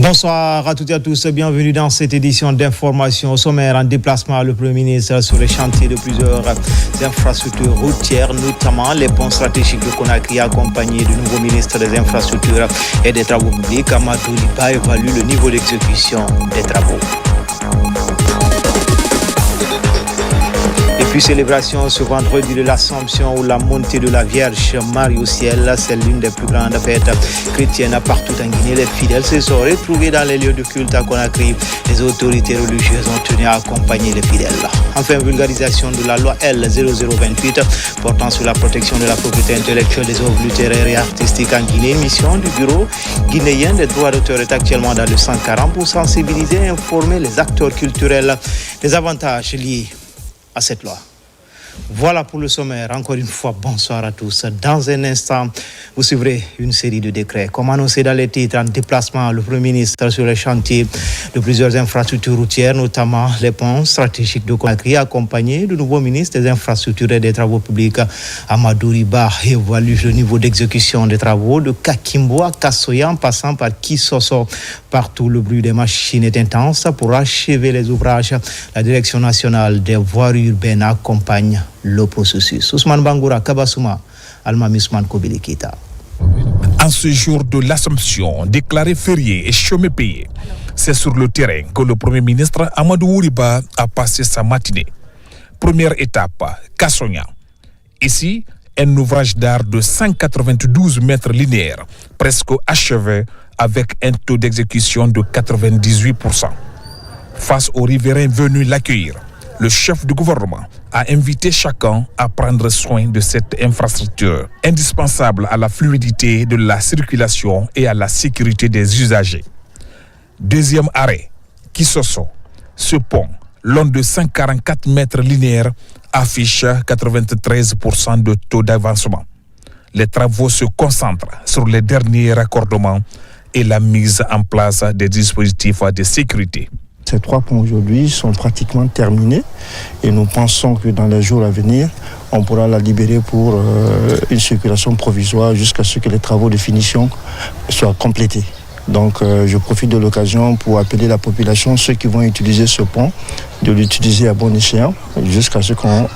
Bonsoir à toutes et à tous, bienvenue dans cette édition d'information. Au sommaire, en déplacement, le Premier ministre sur les chantiers de plusieurs infrastructures routières, notamment les ponts stratégiques de Conakry, accompagné du nouveau ministre des Infrastructures et des Travaux publics. Amadou Liba évalue le niveau d'exécution des travaux. Et puis célébration ce vendredi de l'Assomption ou la montée de la Vierge Marie au ciel. C'est l'une des plus grandes fêtes chrétiennes partout en Guinée. Les fidèles se sont retrouvés dans les lieux de culte à Conakry. Les autorités religieuses ont tenu à accompagner les fidèles. Enfin, vulgarisation de la loi L0028 portant sur la protection de la propriété intellectuelle des œuvres littéraires et artistiques en Guinée. Mission du Bureau guinéen des droits d'auteur est actuellement dans le 140 pour sensibiliser et informer les acteurs culturels des avantages liés à cette loi. Voilà pour le sommaire. Encore une fois, bonsoir à tous. Dans un instant, vous suivrez une série de décrets. Comme annoncé dans les titres, en déplacement, le Premier ministre sur les chantiers de plusieurs infrastructures routières, notamment les ponts stratégiques de Conakry, accompagné du nouveau ministre des Infrastructures et des Travaux publics, Amadou Liba, évalue le niveau d'exécution des travaux de Kakimbo à Kassoya, en passant par Kisoso. Partout, le bruit des machines est intense. Pour achever les ouvrages, la Direction nationale des voies urbaines accompagne le processus. Ousmane Bangoura, Kabasouma, Almami Ousmane Kobili Keita. En ce jour de l'Assomption, déclaré férié et chômé payé, c'est sur le terrain que le Premier ministre Amadou Liba a passé sa matinée. Première étape, Kassoya. Ici, un ouvrage d'art de 192 mètres linéaires, presque achevé avec un taux d'exécution de 98%. Face aux riverains venus l'accueillir, le chef du gouvernement a invité chacun à prendre soin de cette infrastructure, indispensable à la fluidité de la circulation et à la sécurité des usagers. Deuxième arrêt, Kisoso. Ce pont, long de 144 mètres linéaires, affiche 93% de taux d'avancement. Les travaux se concentrent sur les derniers raccordements et la mise en place des dispositifs de sécurité. Ces 3 ponts aujourd'hui sont pratiquement terminés et nous pensons que dans les jours à venir, on pourra la libérer pour une circulation provisoire jusqu'à ce que les travaux de finition soient complétés. Donc je profite de l'occasion pour appeler la population, ceux qui vont utiliser ce pont, de l'utiliser à bon escient jusqu'à ce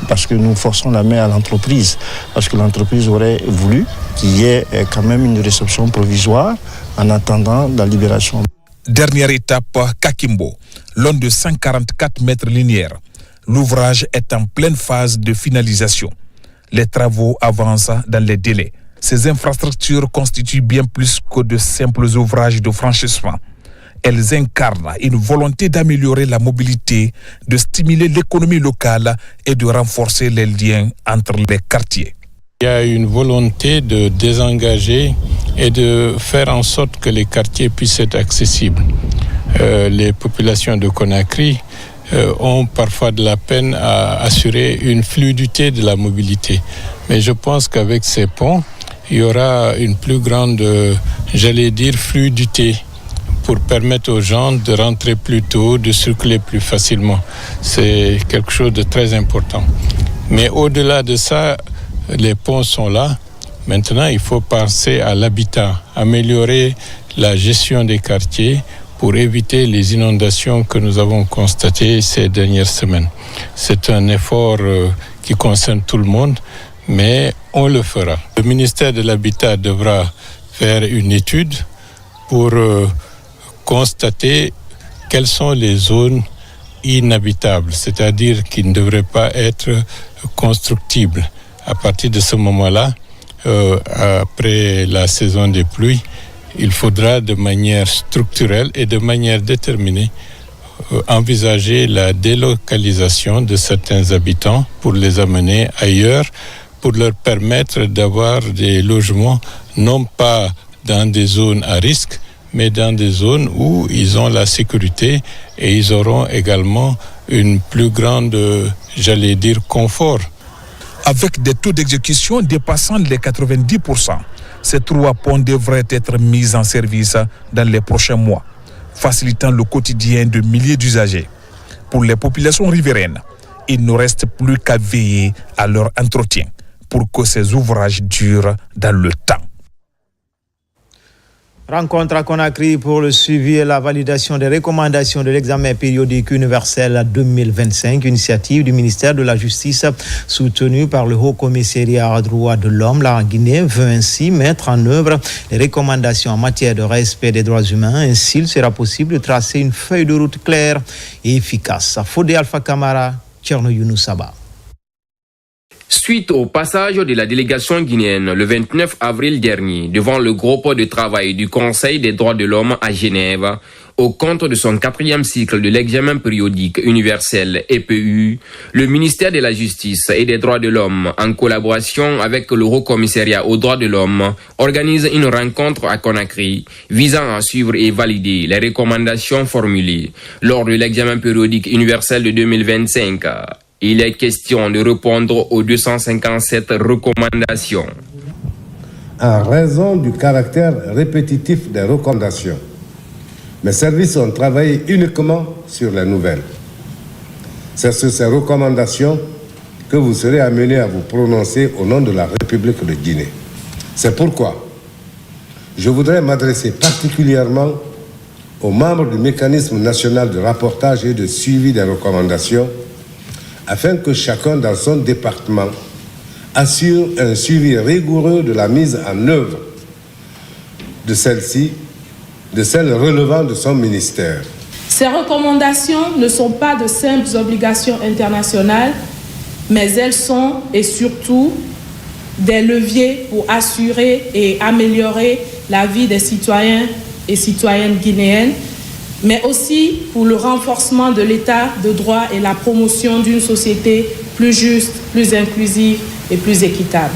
parce que nous forçons la main à l'entreprise, parce que l'entreprise aurait voulu qu'il y ait quand même une réception provisoire en attendant la libération. Dernière étape, Kakimbo, long de 144 mètres linéaires. L'ouvrage est en pleine phase de finalisation. Les travaux avancent dans les délais. Ces infrastructures constituent bien plus que de simples ouvrages de franchissement. Elles incarnent une volonté d'améliorer la mobilité, de stimuler l'économie locale et de renforcer les liens entre les quartiers. Il y a une volonté de désengager et de faire en sorte que les quartiers puissent être accessibles. Les populations de Conakry ont parfois de la peine à assurer une fluidité de la mobilité. Mais je pense qu'avec ces ponts, il y aura une plus grande, fluidité pour permettre aux gens de rentrer plus tôt, de circuler plus facilement. C'est quelque chose de très important. Mais au-delà de ça, les ponts sont là. Maintenant, il faut penser à l'habitat, améliorer la gestion des quartiers pour éviter les inondations que nous avons constatées ces dernières semaines. C'est un effort qui concerne tout le monde, mais on le fera. Le ministère de l'Habitat devra faire une étude pour constater quelles sont les zones inhabitables, c'est-à-dire qui ne devraient pas être constructibles. À partir de ce moment-là, après la saison des pluies, il faudra de manière structurelle et de manière déterminée envisager la délocalisation de certains habitants pour les amener ailleurs, pour leur permettre d'avoir des logements non pas dans des zones à risque, mais dans des zones où ils ont la sécurité et ils auront également une plus grande, confort. Avec des taux d'exécution dépassant les 90%, ces 3 ponts devraient être mis en service dans les prochains mois, facilitant le quotidien de milliers d'usagers. Pour les populations riveraines, il ne reste plus qu'à veiller à leur entretien pour que ces ouvrages durent dans le temps. Rencontre à Conakry pour le suivi et la validation des recommandations de l'examen périodique universel 2025, initiative du ministère de la Justice soutenue par le Haut Commissariat aux droits de l'homme. La Guinée veut ainsi mettre en œuvre les recommandations en matière de respect des droits humains. Ainsi, il sera possible de tracer une feuille de route claire et efficace. Fodé Alpha Camara, Tcherno Younoussaba. Suite au passage de la délégation guinéenne le 29 avril dernier devant le groupe de travail du Conseil des droits de l'homme à Genève, au compte de son 4e cycle de l'examen périodique universel EPU, le ministère de la Justice et des droits de l'homme, en collaboration avec le Haut Commissariat aux droits de l'homme, organise une rencontre à Conakry visant à suivre et valider les recommandations formulées lors de l'examen périodique universel de 2025. Il est question de répondre aux 257 recommandations. En raison du caractère répétitif des recommandations, mes services ont travaillé uniquement sur les nouvelles. C'est sur ces recommandations que vous serez amenés à vous prononcer au nom de la République de Guinée. C'est pourquoi je voudrais m'adresser particulièrement aux membres du mécanisme national de rapportage et de suivi des recommandations afin que chacun dans son département assure un suivi rigoureux de la mise en œuvre de celle-ci, de celles relevant de son ministère. Ces recommandations ne sont pas de simples obligations internationales, mais elles sont et surtout des leviers pour assurer et améliorer la vie des citoyens et citoyennes guinéennes, mais aussi pour le renforcement de l'état de droit et la promotion d'une société plus juste, plus inclusive et plus équitable.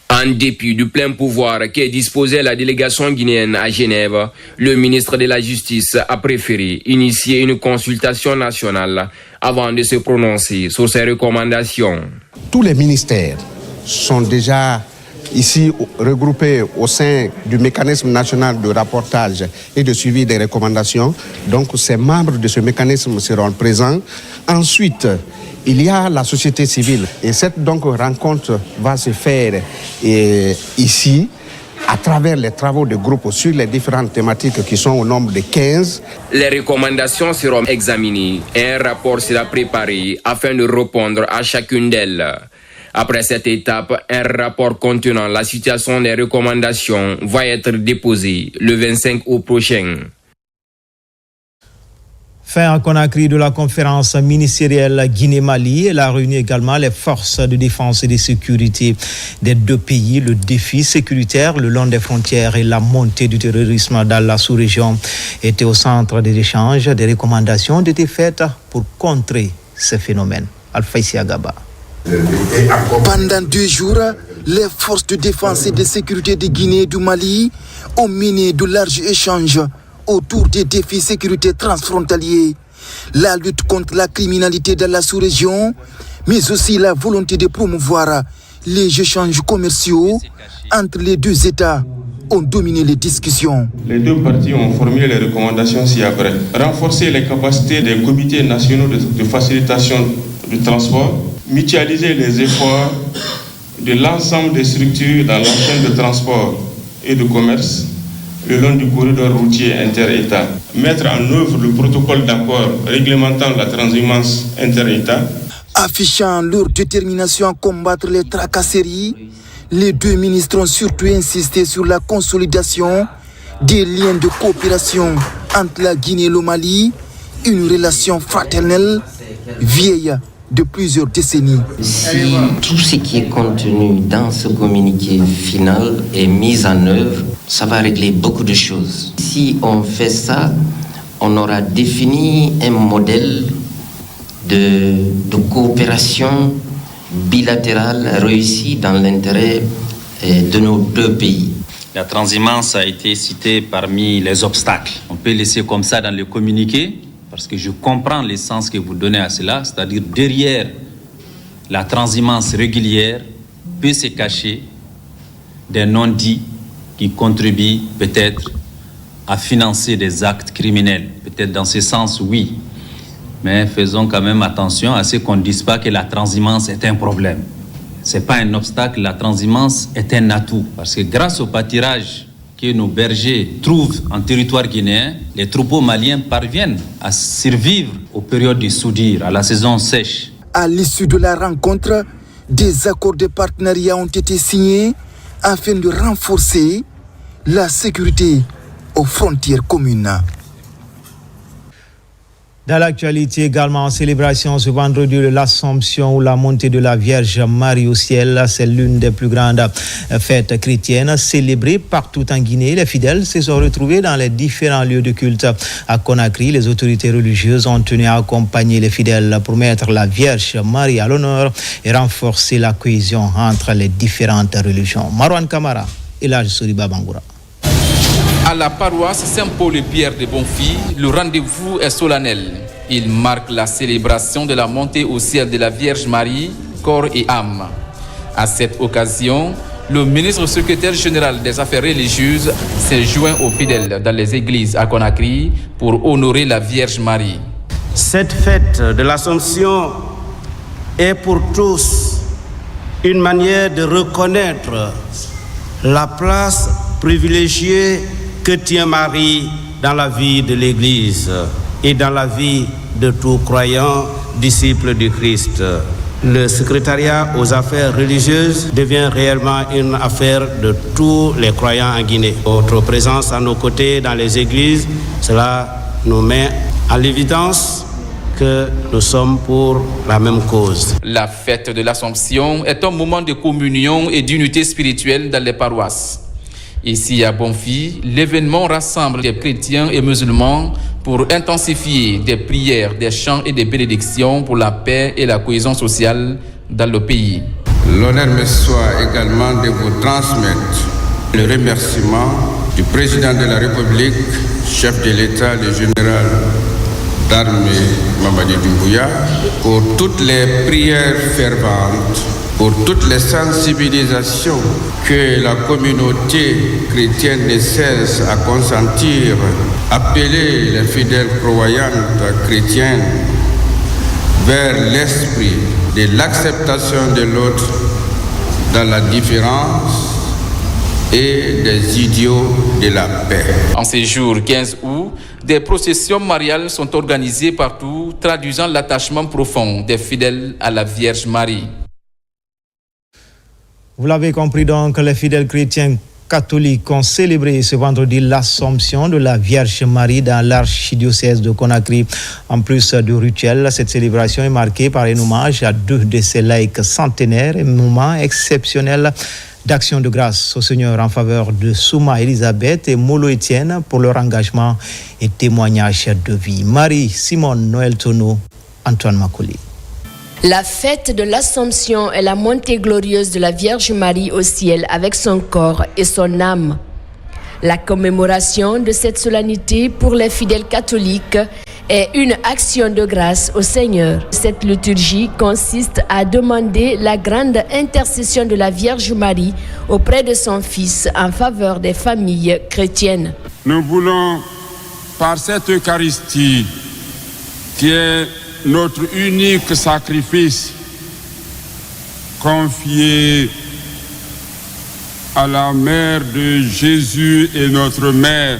En dépit du plein pouvoir qu'est disposée la délégation guinéenne à Genève, le ministre de la Justice a préféré initier une consultation nationale avant de se prononcer sur ces recommandations. Tous les ministères sont déjà ici regroupés au sein du mécanisme national de rapportage et de suivi des recommandations. Donc ces membres de ce mécanisme seront présents. Ensuite, il y a la société civile et cette rencontre va se faire ici à travers les travaux de groupe sur les différentes thématiques qui sont au nombre de 15. Les recommandations seront examinées et un rapport sera préparé afin de répondre à chacune d'elles. Après cette étape, un rapport contenant la situation des recommandations va être déposé le 25 août prochain. Fin à Conakry de la conférence ministérielle Guinée-Mali. Elle a réuni également les forces de défense et de sécurité des deux pays. Le défi sécuritaire le long des frontières et la montée du terrorisme dans la sous-région étaient au centre des échanges. Des recommandations ont été faites pour contrer ces phénomènes. Alpha Agaba. Pendant 2 jours, les forces de défense et de sécurité de Guinée et du Mali ont mené de larges échanges autour des défis sécurité transfrontaliers, la lutte contre la criminalité dans la sous-région, mais aussi la volonté de promouvoir les échanges commerciaux entre les deux États ont dominé les discussions. Les deux parties ont formulé les recommandations ci-après. Renforcer les capacités des comités nationaux de facilitation du transport, mutualiser les efforts de l'ensemble des structures dans la chaîne de transport et de commerce le long du corridor routier inter-État, mettre en œuvre le protocole d'accord réglementant la transhumance inter-État. Affichant leur détermination à combattre les tracasseries, les deux ministres ont surtout insisté sur la consolidation des liens de coopération entre la Guinée et le Mali, une relation fraternelle vieille de plusieurs décennies. Si tout ce qui est contenu dans ce communiqué final est mis en œuvre, ça va régler beaucoup de choses. Si on fait ça, on aura défini un modèle de coopération bilatérale réussie dans l'intérêt de nos deux pays. La transhumance a été citée parmi les obstacles. On peut laisser comme ça dans le communiqué, parce que je comprends l'essence que vous donnez à cela, c'est-à-dire derrière la transhumance régulière peut se cacher des non-dits qui contribuent peut-être à financer des actes criminels. Peut-être dans ce sens, oui. Mais faisons quand même attention à ce qu'on ne dise pas que la transhumance est un problème. Ce n'est pas un obstacle, la transhumance est un atout. Parce que grâce au pâturage que nos bergers trouvent en territoire guinéen, les troupeaux maliens parviennent à survivre aux périodes de soudure, à la saison sèche. À l'issue de la rencontre, des accords de partenariat ont été signés afin de renforcer la sécurité aux frontières communes. Dans l'actualité également, en célébration ce vendredi de l'Assomption ou la montée de la Vierge Marie au ciel, c'est l'une des plus grandes fêtes chrétiennes célébrées partout en Guinée. Les fidèles se sont retrouvés dans les différents lieux de culte à Conakry. Les autorités religieuses ont tenu à accompagner les fidèles pour mettre la Vierge Marie à l'honneur et renforcer la cohésion entre les différentes religions. Marwan Kamara et Laj Soriba Bangoura. À la paroisse Saint-Paul-et-Pierre de Bonfils, le rendez-vous est solennel. Il marque la célébration de la montée au ciel de la Vierge Marie, corps et âme. À cette occasion, le ministre secrétaire général des Affaires religieuses s'est joint aux fidèles dans les églises à Conakry pour honorer la Vierge Marie. Cette fête de l'Assomption est pour tous une manière de reconnaître la place privilégiée que tient Marie dans la vie de l'Église et dans la vie de tout croyant, disciple du Christ. Le secrétariat aux affaires religieuses devient réellement une affaire de tous les croyants en Guinée. Votre présence à nos côtés dans les églises, cela nous met à l'évidence que nous sommes pour la même cause. La fête de l'Assomption est un moment de communion et d'unité spirituelle dans les paroisses. Ici à Bonfils, l'événement rassemble des chrétiens et musulmans pour intensifier des prières, des chants et des bénédictions pour la paix et la cohésion sociale dans le pays. L'honneur me soit également de vous transmettre le remerciement du président de la République, chef de l'État, le général d'armée Mamadi Doumbouya, pour toutes les prières ferventes, pour toutes les sensibilisations que la communauté chrétienne ne cesse à consentir, appeler les fidèles croyantes chrétiennes vers l'esprit de l'acceptation de l'autre dans la différence et des idéaux de la paix. En ces jours 15 août, des processions mariales sont organisées partout, traduisant l'attachement profond des fidèles à la Vierge Marie. Vous l'avez compris donc, les fidèles chrétiens catholiques ont célébré ce vendredi l'Assomption de la Vierge Marie dans l'archidiocèse de Conakry. En plus du rituel, cette célébration est marquée par un hommage à deux de ces laïcs centenaires, un moment exceptionnel d'action de grâce au Seigneur en faveur de Souma Elisabeth et Molo Etienne pour leur engagement et témoignage de vie. Marie, Simone, Noël Tono, Antoine Makoli. La fête de l'Assomption est la montée glorieuse de la Vierge Marie au ciel avec son corps et son âme. La commémoration de cette solennité pour les fidèles catholiques est une action de grâce au Seigneur. Cette liturgie consiste à demander la grande intercession de la Vierge Marie auprès de son Fils en faveur des familles chrétiennes. Nous voulons, par cette Eucharistie, qui est notre unique sacrifice, confié à la mère de Jésus et notre mère,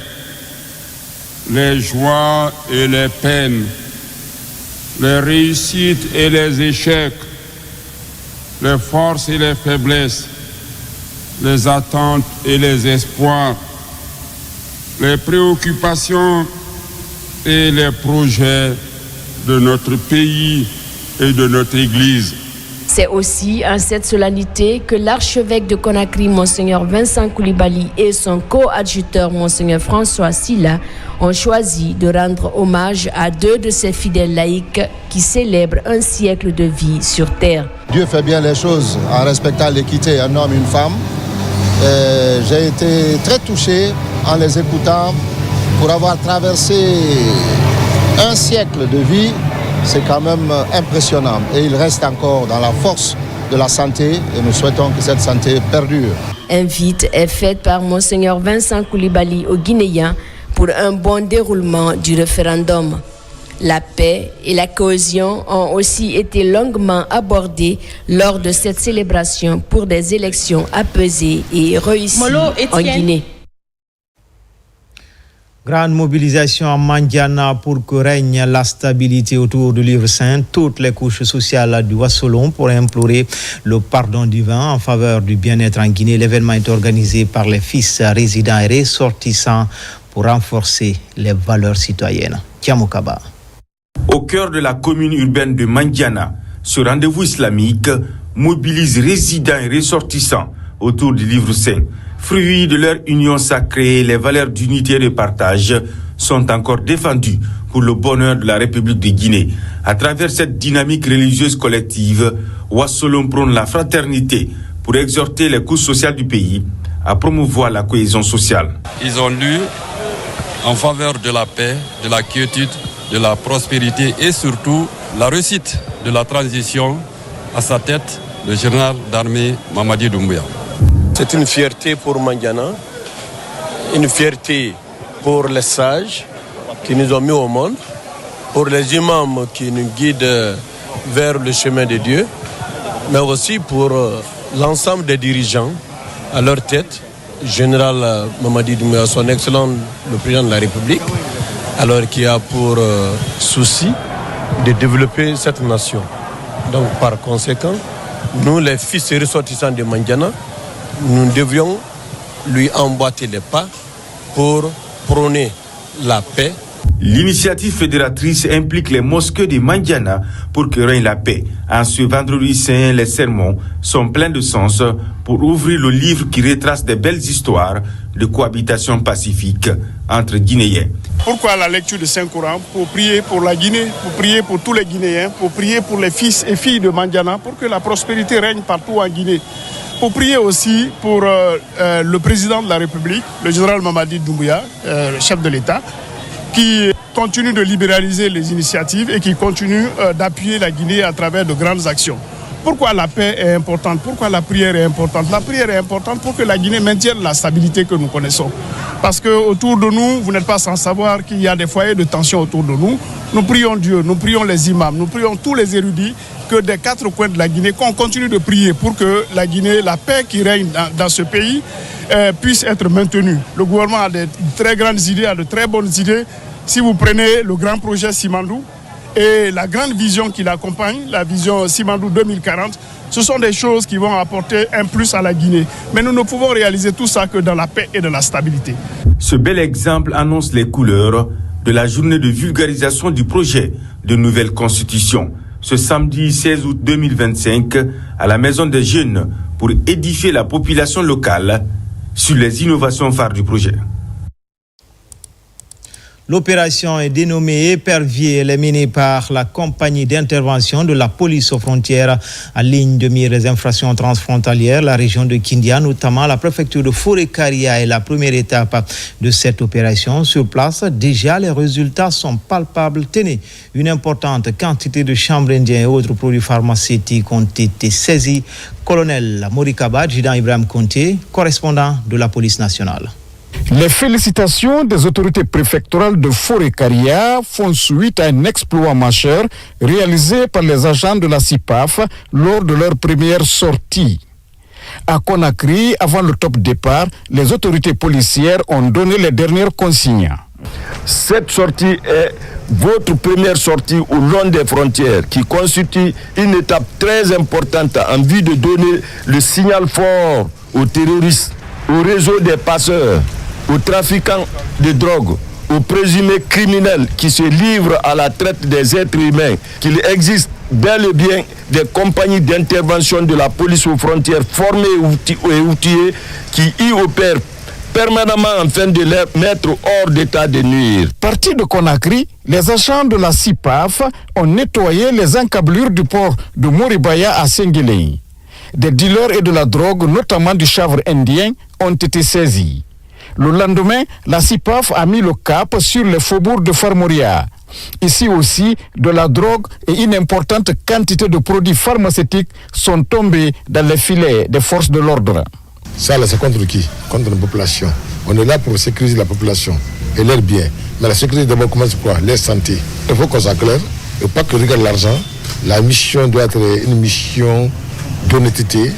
les joies et les peines, les réussites et les échecs, les forces et les faiblesses, les attentes et les espoirs, les préoccupations et les projets de notre pays et de notre Église. C'est aussi en cette solennité que l'archevêque de Conakry, Monseigneur Vincent Koulibaly, et son coadjuteur, Monseigneur François Silla, ont choisi de rendre hommage à deux de ces fidèles laïcs qui célèbrent un siècle de vie sur terre. Dieu fait bien les choses en respectant l'équité, un homme, une femme. J'ai été très touché en les écoutant pour avoir traversé un siècle de vie. C'est quand même impressionnant et il reste encore dans la force de la santé et nous souhaitons que cette santé perdure. Invite est faite par Monseigneur Vincent Koulibaly aux Guinéens pour un bon déroulement du référendum. La paix et la cohésion ont aussi été longuement abordées lors de cette célébration pour des élections apaisées et réussies en Guinée. Grande mobilisation à Mandiana pour que règne la stabilité autour du livre saint. Toutes les couches sociales du Wassolon pour implorer le pardon divin en faveur du bien-être en Guinée. L'événement est organisé par les fils résidents et ressortissants pour renforcer les valeurs citoyennes. Kiamokaba. Au cœur de la commune urbaine de Mandiana, ce rendez-vous islamique mobilise résidents et ressortissants autour du livre saint. Fruits de leur union sacrée, les valeurs d'unité et de partage sont encore défendues pour le bonheur de la République de Guinée. À travers cette dynamique religieuse collective, Wassolon prône la fraternité pour exhorter les couches sociales du pays à promouvoir la cohésion sociale. Ils ont lu en faveur de la paix, de la quiétude, de la prospérité et surtout la réussite de la transition à sa tête, le général d'armée Mamadi Doumbouya. C'est une fierté pour Mandiana, une fierté pour les sages qui nous ont mis au monde, pour les imams qui nous guident vers le chemin de Dieu, mais aussi pour l'ensemble des dirigeants à leur tête, général Mamadi Doumbouya, son excellent le président de la République, alors qui a pour souci de développer cette nation. Donc par conséquent, nous les fils et ressortissants de Mandiana, nous devions lui emboîter les pas pour prôner la paix. L'initiative fédératrice implique les mosquées de Mandiana pour que règne la paix. En ce vendredi saint, les sermons sont pleins de sens pour ouvrir le livre qui retrace des belles histoires de cohabitation pacifique entre Guinéens. Pourquoi la lecture du Saint-Coran? Pour prier pour la Guinée, pour prier pour tous les Guinéens, pour prier pour les fils et filles de Mandiana, pour que la prospérité règne partout en Guinée. Pour prier aussi pour le président de la République, le général Mamadi Doumbouya, le chef de l'État, qui continue de libéraliser les initiatives et qui continue d'appuyer la Guinée à travers de grandes actions. Pourquoi la paix est importante? Pourquoi la prière est importante? La prière est importante pour que la Guinée maintienne la stabilité que nous connaissons. Parce qu'autour de nous, vous n'êtes pas sans savoir qu'il y a des foyers de tension autour de nous. Nous prions Dieu, nous prions les imams, nous prions tous les érudits que des quatre coins de la Guinée, qu'on continue de prier pour que la Guinée, la paix qui règne dans ce pays puisse être maintenue. Le gouvernement a de très grandes idées, a de très bonnes idées. Si vous prenez le grand projet Simandou, et la grande vision qui l'accompagne, la vision Simandou 2040, ce sont des choses qui vont apporter un plus à la Guinée. Mais nous ne pouvons réaliser tout ça que dans la paix et dans la stabilité. Ce bel exemple annonce les couleurs de la journée de vulgarisation du projet de nouvelle constitution. Ce samedi 16 août 2025, à la Maison des Jeunes, pour édifier la population locale sur les innovations phares du projet. L'opération est dénommée Épervier. Elle est menée par la compagnie d'intervention de la police aux frontières à ligne de mire des infractions transfrontalières. La région de Kindia, notamment la préfecture de Forêt-Caria, est la première étape de cette opération. Sur place, déjà les résultats sont palpables. Tenez, une importante quantité de chanvre indien et autres produits pharmaceutiques ont été saisis. Colonel Morikaba, adjudant Ibrahim Conté, correspondant de la police nationale. Les félicitations des autorités préfectorales de Forêt-Caria font suite à un exploit majeur réalisé par les agents de la CIPAF lors de leur première sortie. À Conakry, avant le top départ, les autorités policières ont donné les dernières consignes. Cette sortie est votre première sortie au long des frontières qui constitue une étape très importante en vue de donner le signal fort aux terroristes, au réseau des passeurs, aux trafiquants de drogue, aux présumés criminels qui se livrent à la traite des êtres humains, qu'il existe bel et bien des compagnies d'intervention de la police aux frontières formées et outillées qui y opèrent permanemment afin de les mettre hors d'état de nuire. Partis de Conakry, les agents de la CIPAF ont nettoyé les encablures du port de Moribaya à Sengelei. Des dealers et de la drogue, notamment du chanvre indien, ont été saisis. Le lendemain, la CIPAF a mis le cap sur les faubourgs de Farmoria. Ici aussi, de la drogue et une importante quantité de produits pharmaceutiques sont tombés dans les filets des forces de l'ordre. Ça, c'est contre qui? Contre la population. On est là pour sécuriser la population et leurs biens. Mais la sécurité d'abord commence par leur santé. Il faut qu'on soit clair. Et pas que regarde l'argent. La mission doit être une mission d'honnêteté,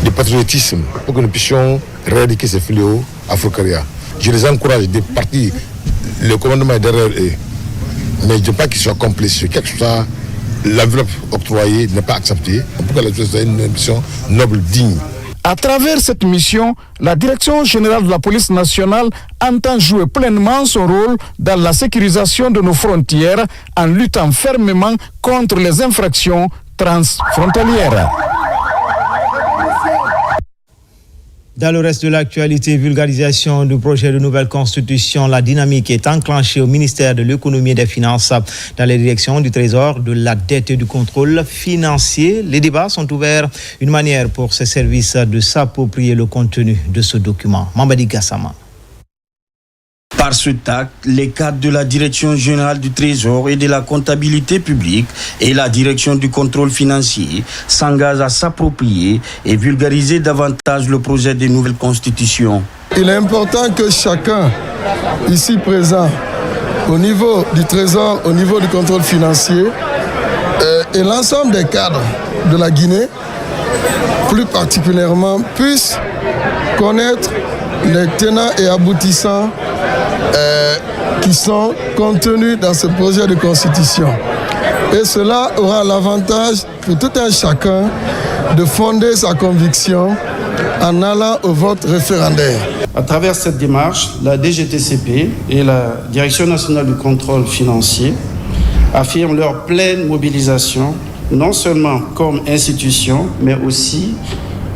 de patriotisme, pour que nous puissions éradiquer ces fléaux à Forêt-Caria. Je les encourage de partir le commandement est derrière eux. Mais je ne veux pas qu'ils soient complices. Quelle que soit l'enveloppe octroyée n'est pas acceptée. Pour que la justice ait une mission noble, digne. À travers cette mission, la Direction générale de la police nationale entend jouer pleinement son rôle dans la sécurisation de nos frontières en luttant fermement contre les infractions transfrontalières. Dans le reste de l'actualité, vulgarisation du projet de nouvelle constitution, la dynamique est enclenchée au ministère de l'économie et des finances dans les directions du trésor, de la dette et du contrôle financier. Les débats sont ouverts, une manière pour ces services de s'approprier le contenu de ce document. Mambadi Gassama. Par ce acte, les cadres de la Direction générale du Trésor et de la comptabilité publique et la Direction du contrôle financier s'engagent à s'approprier et vulgariser davantage le projet de nouvelle constitution. Il est important que chacun ici présent, au niveau du Trésor, au niveau du contrôle financier, et l'ensemble des cadres de la Guinée, plus particulièrement, puissent connaître les tenants et aboutissants qui sont contenus dans ce projet de constitution. Et cela aura l'avantage pour tout un chacun de fonder sa conviction en allant au vote référendaire. À travers cette démarche, la DGTCP et la Direction nationale du contrôle financier affirment leur pleine mobilisation, non seulement comme institution, mais aussi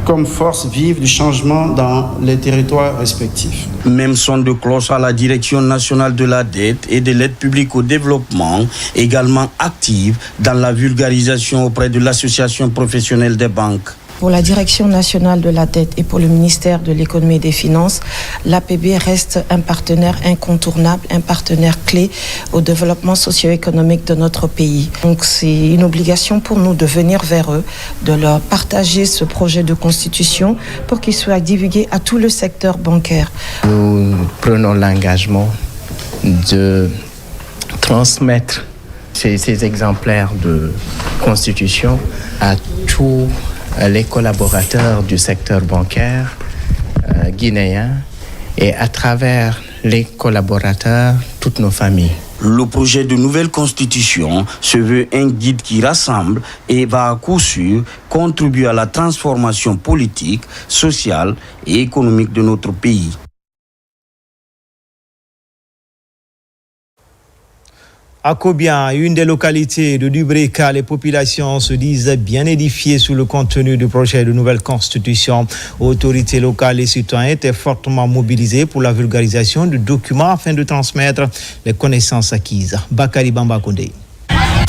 comme force vive du changement dans les territoires respectifs. Même son de cloche à la Direction nationale de la dette et de l'aide publique au développement, également active dans la vulgarisation auprès de l'Association professionnelle des banques. Pour la Direction nationale de la dette et pour le ministère de l'économie et des finances, l'APB reste un partenaire incontournable, un partenaire clé au développement socio-économique de notre pays. Donc c'est une obligation pour nous de venir vers eux, de leur partager ce projet de constitution pour qu'il soit divulgué à tout le secteur bancaire. Nous prenons l'engagement de transmettre ces exemplaires de constitution à tous les collaborateurs du secteur bancaire guinéen et à travers les collaborateurs, toutes nos familles. Le projet de nouvelle constitution se veut un guide qui rassemble et va à coup sûr contribuer à la transformation politique, sociale et économique de notre pays. À Kobian, une des localités de Dubreka, les populations se disent bien édifiées sur le contenu du projet de nouvelle constitution. Autorités locales et citoyens étaient fortement mobilisés pour la vulgarisation du document afin de transmettre les connaissances acquises. Bakari Bamba Kondé.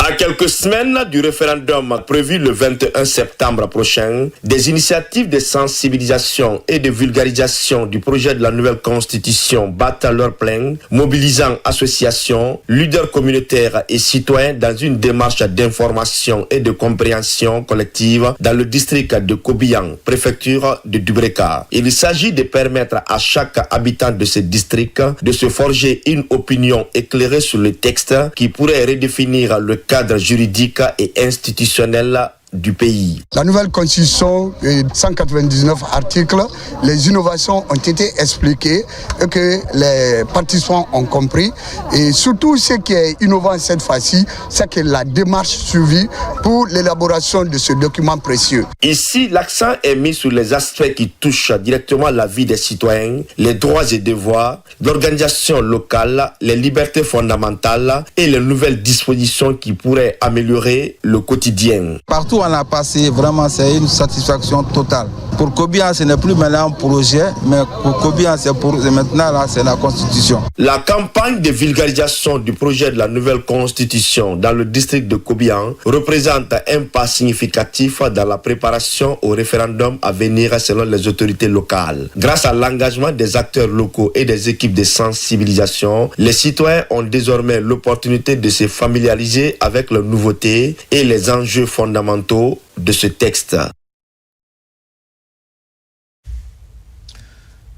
À quelques semaines du référendum prévu le 21 septembre prochain, des initiatives de sensibilisation et de vulgarisation du projet de la nouvelle constitution battent à leur plein, mobilisant associations, leaders communautaires et citoyens dans une démarche d'information et de compréhension collective dans le district de Kobian, préfecture de Dubreka. Il s'agit de permettre à chaque habitant de ce district de se forger une opinion éclairée sur le texte qui pourrait redéfinir le cadre juridique et institutionnel du pays. La nouvelle constitution, 199 articles, les innovations ont été expliquées et que les participants ont compris. Et surtout, ce qui est innovant cette fois-ci, c'est que la démarche suivie pour l'élaboration de ce document précieux. Ici, l'accent est mis sur les aspects qui touchent directement la vie des citoyens, les droits et devoirs, l'organisation locale, les libertés fondamentales et les nouvelles dispositions qui pourraient améliorer le quotidien. Partout on a passé, vraiment c'est une satisfaction totale. Pour Kobian, ce n'est plus maintenant un projet, mais pour Kobian, c'est maintenant là, c'est la constitution. La campagne de vulgarisation du projet de la nouvelle constitution dans le district de Kobian représente un pas significatif dans la préparation au référendum à venir selon les autorités locales. Grâce à l'engagement des acteurs locaux et des équipes de sensibilisation, les citoyens ont désormais l'opportunité de se familiariser avec les nouveautés et les enjeux fondamentaux de ce texte.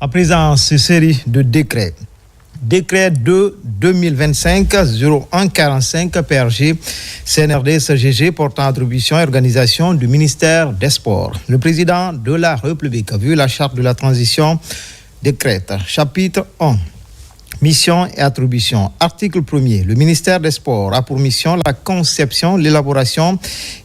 À présent, cette série de décrets. Décret 2-2025-0145 PRG CNRD-CGG portant attribution et organisation du ministère des Sports. Le président de la République, vu la charte de la transition, décrète. Chapitre 1. Mission et attribution. Article 1er. Le ministère des Sports a pour mission la conception, l'élaboration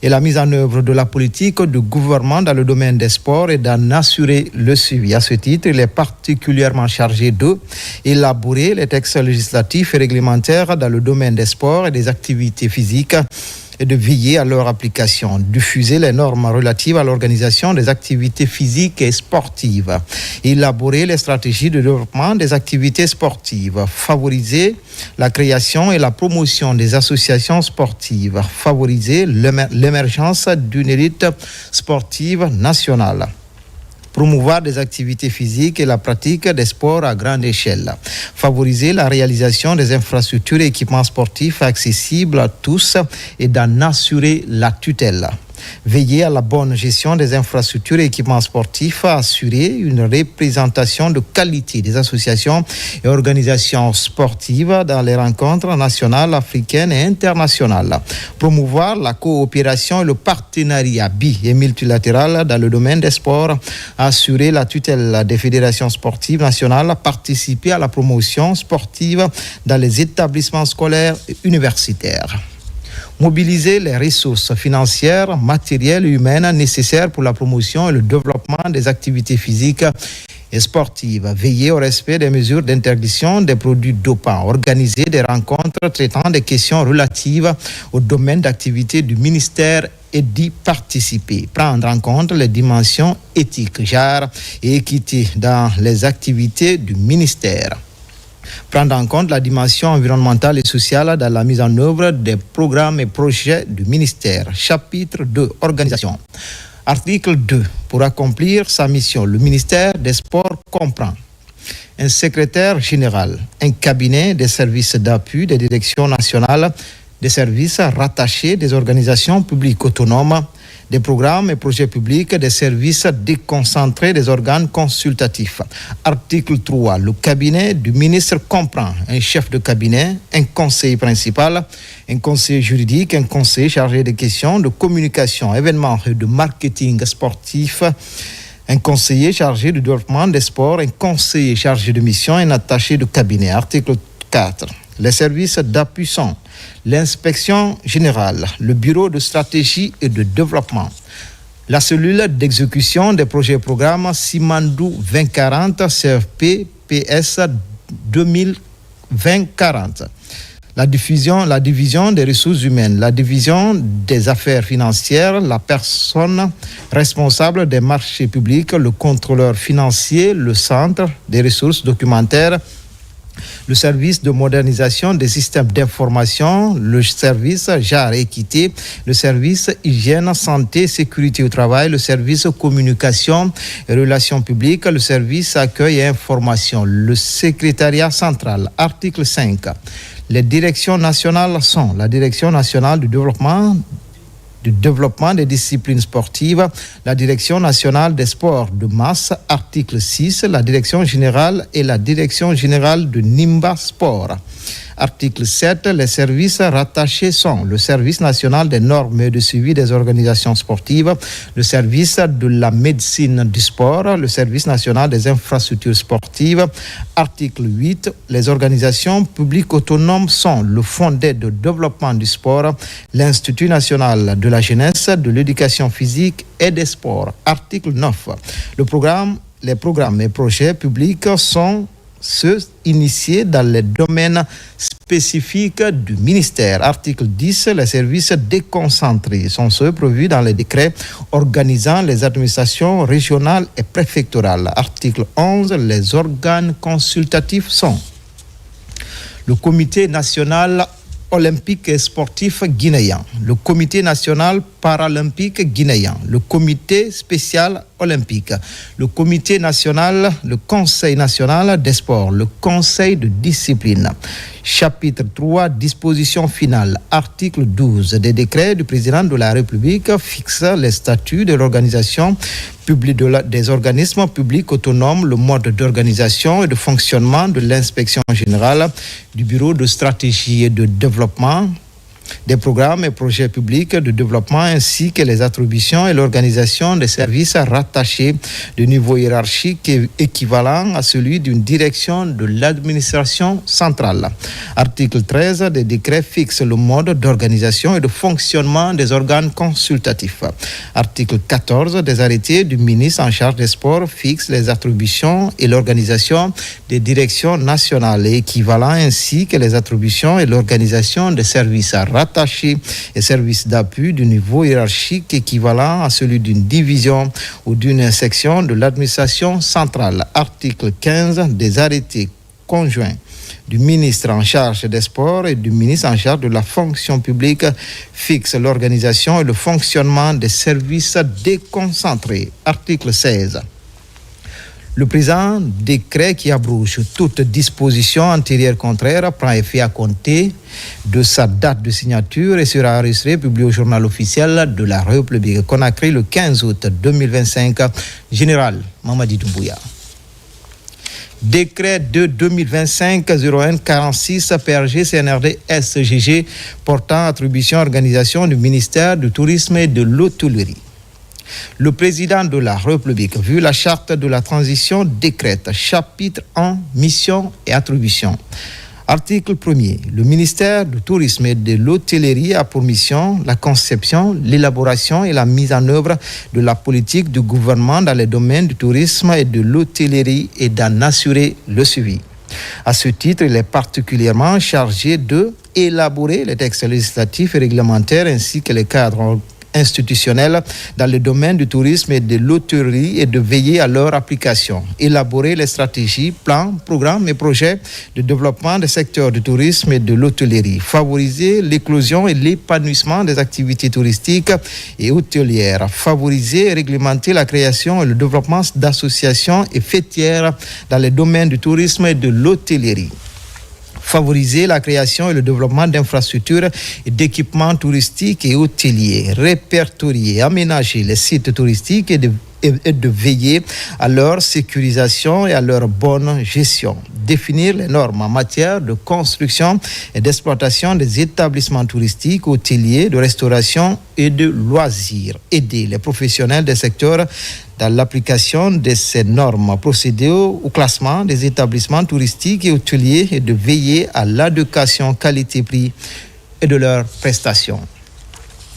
et la mise en œuvre de la politique du gouvernement dans le domaine des sports et d'en assurer le suivi. À ce titre, il est particulièrement chargé de élaborer les textes législatifs et réglementaires dans le domaine des sports et des activités physiques et de veiller à leur application, diffuser les normes relatives à l'organisation des activités physiques et sportives, élaborer les stratégies de développement des activités sportives, favoriser la création et la promotion des associations sportives, favoriser l'émergence d'une élite sportive nationale, promouvoir des activités physiques et la pratique des sports à grande échelle, favoriser la réalisation des infrastructures et équipements sportifs accessibles à tous et d'en assurer la tutelle. Veiller à la bonne gestion des infrastructures et équipements sportifs, assurer une représentation de qualité des associations et organisations sportives dans les rencontres nationales, africaines et internationales. Promouvoir la coopération et le partenariat bi- et multilatéral dans le domaine des sports, assurer la tutelle des fédérations sportives nationales, participer à la promotion sportive dans les établissements scolaires et universitaires. Mobiliser les ressources financières, matérielles et humaines nécessaires pour la promotion et le développement des activités physiques et sportives. Veiller au respect des mesures d'interdiction des produits dopants. Organiser des rencontres traitant des questions relatives au domaine d'activité du ministère et d'y participer. Prendre en compte les dimensions éthiques, genre et équité dans les activités du ministère. Prendre en compte la dimension environnementale et sociale dans la mise en œuvre des programmes et projets du ministère. Chapitre 2. Organisation. Article 2. Pour accomplir sa mission, le ministère des Sports comprend un secrétaire général, un cabinet des services d'appui des directions nationales, des services rattachés des organisations publiques autonomes, des programmes et projets publics, des services déconcentrés des organes consultatifs. Article 3. Le cabinet du ministre comprend un chef de cabinet, un conseiller principal, un conseiller juridique, un conseiller chargé des questions de communication, événements et de marketing sportif, un conseiller chargé du développement des sports, un conseiller chargé de mission, un attaché de cabinet. Article 4. Les services d'appui sont l'inspection générale, le bureau de stratégie et de développement, la cellule d'exécution des projets et programmes Simandou 2040, CFP, PS 2020-40, la division des ressources humaines, la division des affaires financières, la personne responsable des marchés publics, le contrôleur financier, le centre des ressources documentaires, le service de modernisation des systèmes d'information, le service genre et équité, le service hygiène, santé, sécurité au travail, le service communication et relations publiques, le service accueil et information, le secrétariat central. Article 5. Les directions nationales sont la Direction nationale du développement des disciplines sportives, la Direction nationale des sports de masse, article 6, la Direction générale et la Direction générale de Nimba Sport. Article 7, les services rattachés sont le service national des normes et de suivi des organisations sportives, le service de la médecine du sport, le service national des infrastructures sportives. Article 8, les organisations publiques autonomes sont le Fonds d'aide au développement du sport, l'Institut national de la jeunesse, de l'éducation physique et des sports. Article 9, les programmes et projets publics sont ceux initiés dans les domaines spécifiques du ministère. Article 10, les services déconcentrés sont ceux prévus dans les décrets organisant les administrations régionales et préfectorales. Article 11, les organes consultatifs sont le Comité national olympique et sportif guinéen, le Comité national paralympique guinéen, le Comité spécial olympique, le Comité national, le Conseil national des sports, le Conseil de discipline. Chapitre 3, disposition finale. Article 12 des décrets du président de la République fixe les statuts de l'organisation publique des organismes publics autonomes, le mode d'organisation et de fonctionnement de l'inspection générale, du bureau de stratégie et de développement, des programmes et projets publics de développement ainsi que les attributions et l'organisation des services rattachés de niveau hiérarchique équivalent à celui d'une direction de l'administration centrale. Article 13 des décrets fixe le mode d'organisation et de fonctionnement des organes consultatifs. Article 14 des arrêtés du ministre en charge des sports fixe les attributions et l'organisation des directions nationales et équivalents ainsi que les attributions et l'organisation des services rattachés et services d'appui du niveau hiérarchique équivalent à celui d'une division ou d'une section de l'administration centrale. Article 15 des arrêtés conjoints du ministre en charge des sports et du ministre en charge de la fonction publique fixe l'organisation et le fonctionnement des services déconcentrés. Article 16. Le présent décret qui abroge toute disposition antérieure contraire prend effet à compter de sa date de signature et sera enregistré et publié au journal officiel de la République Conakry le 15 août 2025. Général Mamadi Doumbouya. Décret de 2025-01-46 PRG CNRD SGG portant attribution organisation du ministère du Tourisme et de l'Hôtellerie. Le président de la République, vu la charte de la transition, décrète chapitre 1, mission et attribution. Article 1er. Le ministère du Tourisme et de l'Hôtellerie a pour mission la conception, l'élaboration et la mise en œuvre de la politique du gouvernement dans les domaines du tourisme et de l'hôtellerie et d'en assurer le suivi. À ce titre, il est particulièrement chargé de élaborer les textes législatifs et réglementaires ainsi que les cadres institutionnels dans le domaine du tourisme et de l'hôtellerie et de veiller à leur application. Élaborer les stratégies, plans, programmes et projets de développement des secteurs du tourisme et de l'hôtellerie. Favoriser l'éclosion et l'épanouissement des activités touristiques et hôtelières. Favoriser et réglementer la création et le développement d'associations et fêtières dans les domaines du tourisme et de l'hôtellerie. Favoriser la création et le développement d'infrastructures et d'équipements touristiques et hôteliers, répertorier, aménager les sites touristiques et de veiller à leur sécurisation et à leur bonne gestion. Définir les normes en matière de construction et d'exploitation des établissements touristiques, hôteliers, de restauration et de loisirs. Aider les professionnels des secteurs dans l'application de ces normes, procéder au classement des établissements touristiques et hôteliers et de veiller à l'adéquation qualité-prix et de leurs prestations.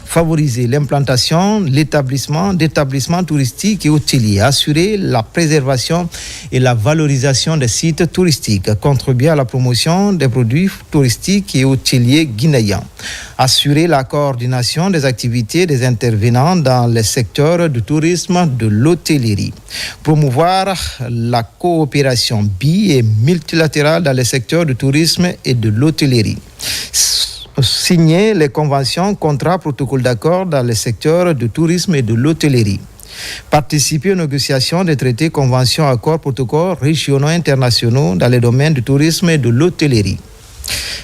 Favoriser l'implantation, l'établissement d'établissements touristiques et hôteliers, assurer la préservation et la valorisation des sites touristiques, contribuer à la promotion des produits touristiques et hôteliers guinéens, assurer la coordination des activités des intervenants dans les secteurs du tourisme, de l'hôtellerie, promouvoir la coopération bi- et multilatérale dans les secteurs du tourisme et de l'hôtellerie. Signer les conventions, contrats, protocoles d'accord dans les secteurs du tourisme et de l'hôtellerie. Participer aux négociations des traités, conventions, accords, protocoles régionaux et internationaux dans les domaines du tourisme et de l'hôtellerie.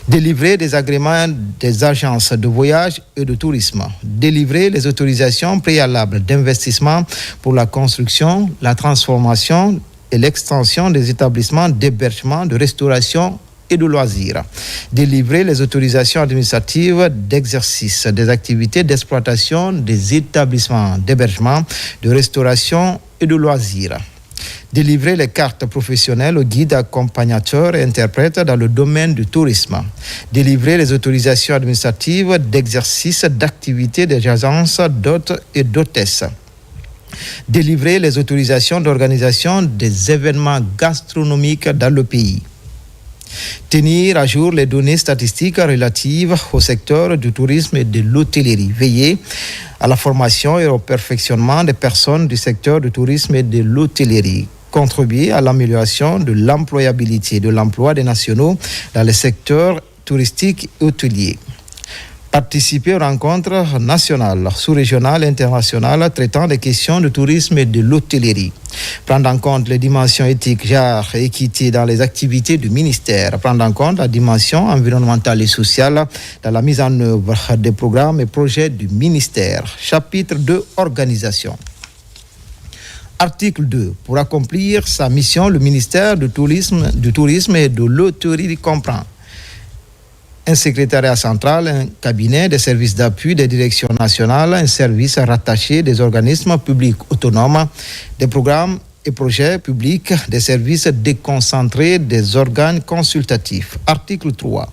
Délivrer des agréments des agences de voyage et de tourisme. Délivrer les autorisations préalables d'investissement pour la construction, la transformation et l'extension des établissements d'hébergement, de restauration et de loisirs. Délivrer les autorisations administratives d'exercice des activités d'exploitation des établissements d'hébergement, de restauration et de loisirs. Délivrer les cartes professionnelles aux guides, accompagnateurs et interprètes dans le domaine du tourisme. Délivrer les autorisations administratives d'exercice d'activités des agences d'hôtes et d'hôtesses. Délivrer les autorisations d'organisation des événements gastronomiques dans le pays. Tenir à jour les données statistiques relatives au secteur du tourisme et de l'hôtellerie. Veiller à la formation et au perfectionnement des personnes du secteur du tourisme et de l'hôtellerie. Contribuer à l'amélioration de l'employabilité de l'emploi des nationaux dans le secteur touristique et hôtelier. Participer aux rencontres nationales, sous-régionales et internationales traitant des questions de tourisme et de l'hôtellerie. Prendre en compte les dimensions éthiques, genre et équité dans les activités du ministère. Prendre en compte la dimension environnementale et sociale dans la mise en œuvre des programmes et projets du ministère. Chapitre 2, organisation. Article 2. Pour accomplir sa mission, le ministère du tourisme et de l'hôtellerie comprend un secrétariat central, un cabinet, des services d'appui, des directions nationales, un service rattaché, des organismes publics autonomes, des programmes et projets publics, des services déconcentrés, des organes consultatifs. Article 3.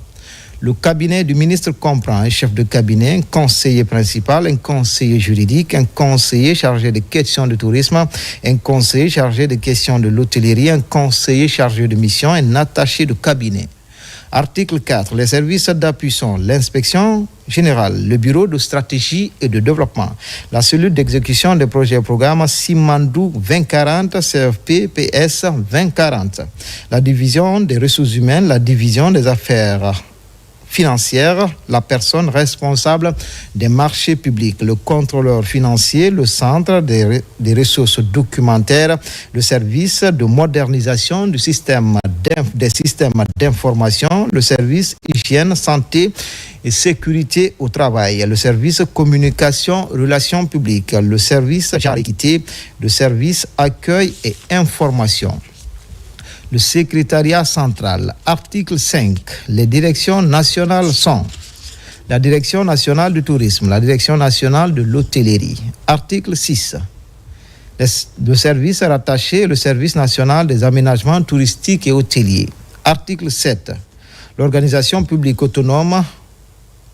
Le cabinet du ministre comprend un chef de cabinet, un conseiller principal, un conseiller juridique, un conseiller chargé des questions de tourisme, un conseiller chargé des questions de l'hôtellerie, un conseiller chargé de mission, un attaché de cabinet. Article 4. Les services d'appui sont l'inspection générale, le bureau de stratégie et de développement, la cellule d'exécution des projets et programmes Simandou 2040, CFP, PS 2040, la division des ressources humaines, la division des affaires financière, la personne responsable des marchés publics, le contrôleur financier, le centre des ressources documentaires, le service de modernisation des systèmes d'information, le service hygiène, santé et sécurité au travail, le service communication, relations publiques, le service équité, le service accueil et information. Le secrétariat central. Article 5. Les directions nationales sont la Direction nationale du tourisme, la Direction nationale de l'hôtellerie. Article 6. Le service rattaché, le service national des aménagements touristiques et hôteliers. Article 7. L'organisation publique autonome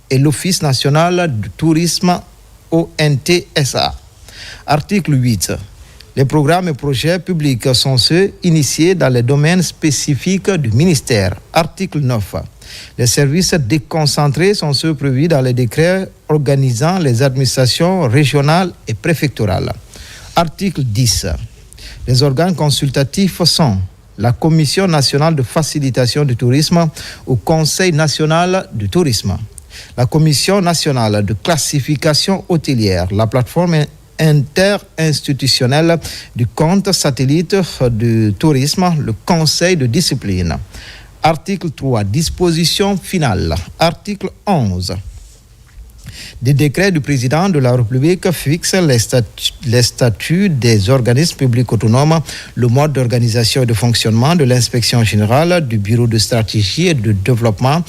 et l'Office national du tourisme ONTSA. Article 8. Les programmes et projets publics sont ceux initiés dans les domaines spécifiques du ministère. Article 9. Les services déconcentrés sont ceux prévus dans les décrets organisant les administrations régionales et préfectorales. Article 10. Les organes consultatifs sont la Commission nationale de facilitation du tourisme au Conseil national du tourisme, la Commission nationale de classification hôtelière, la plateforme interinstitutionnel du compte satellite du tourisme, le Conseil de discipline. Article 3. Disposition finale. Article 11. Des décrets du président de la République fixent les statuts des organismes publics autonomes, le mode d'organisation et de fonctionnement de l'inspection générale, du bureau de stratégie et de développement,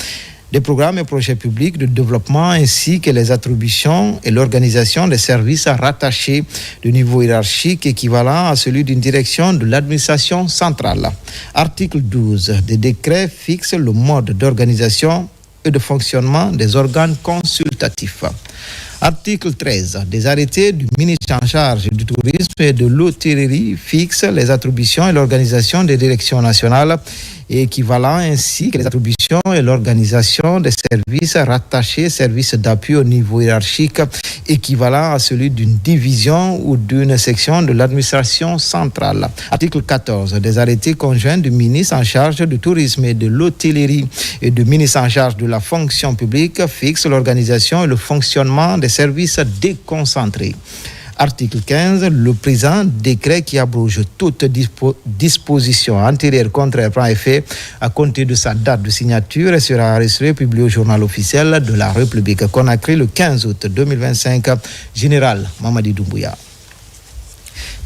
des programmes et projets publics de développement ainsi que les attributions et l'organisation des services rattachés de niveau hiérarchique équivalent à celui d'une direction de l'administration centrale. Article 12. Des décrets fixent le mode d'organisation et de fonctionnement des organes consultatifs. Article 13. Des arrêtés du ministre en charge du tourisme et de l'hôtellerie fixent les attributions et l'organisation des directions nationales et équivalent ainsi que les attributions et l'organisation des services rattachés, services d'appui au niveau hiérarchique équivalent à celui d'une division ou d'une section de l'administration centrale. Article 14. Des arrêtés conjoints du ministre en charge du tourisme et de l'hôtellerie et du ministre en charge de la fonction publique fixent l'organisation et le fonctionnement des services déconcentrés. Article 15. Le présent décret qui abroge toute disposition antérieure contraire prend effet à compter de sa date de signature et sera enregistré publié au journal officiel de la République. Conakry le 15 août 2025. Général Mamadi Doumbouya.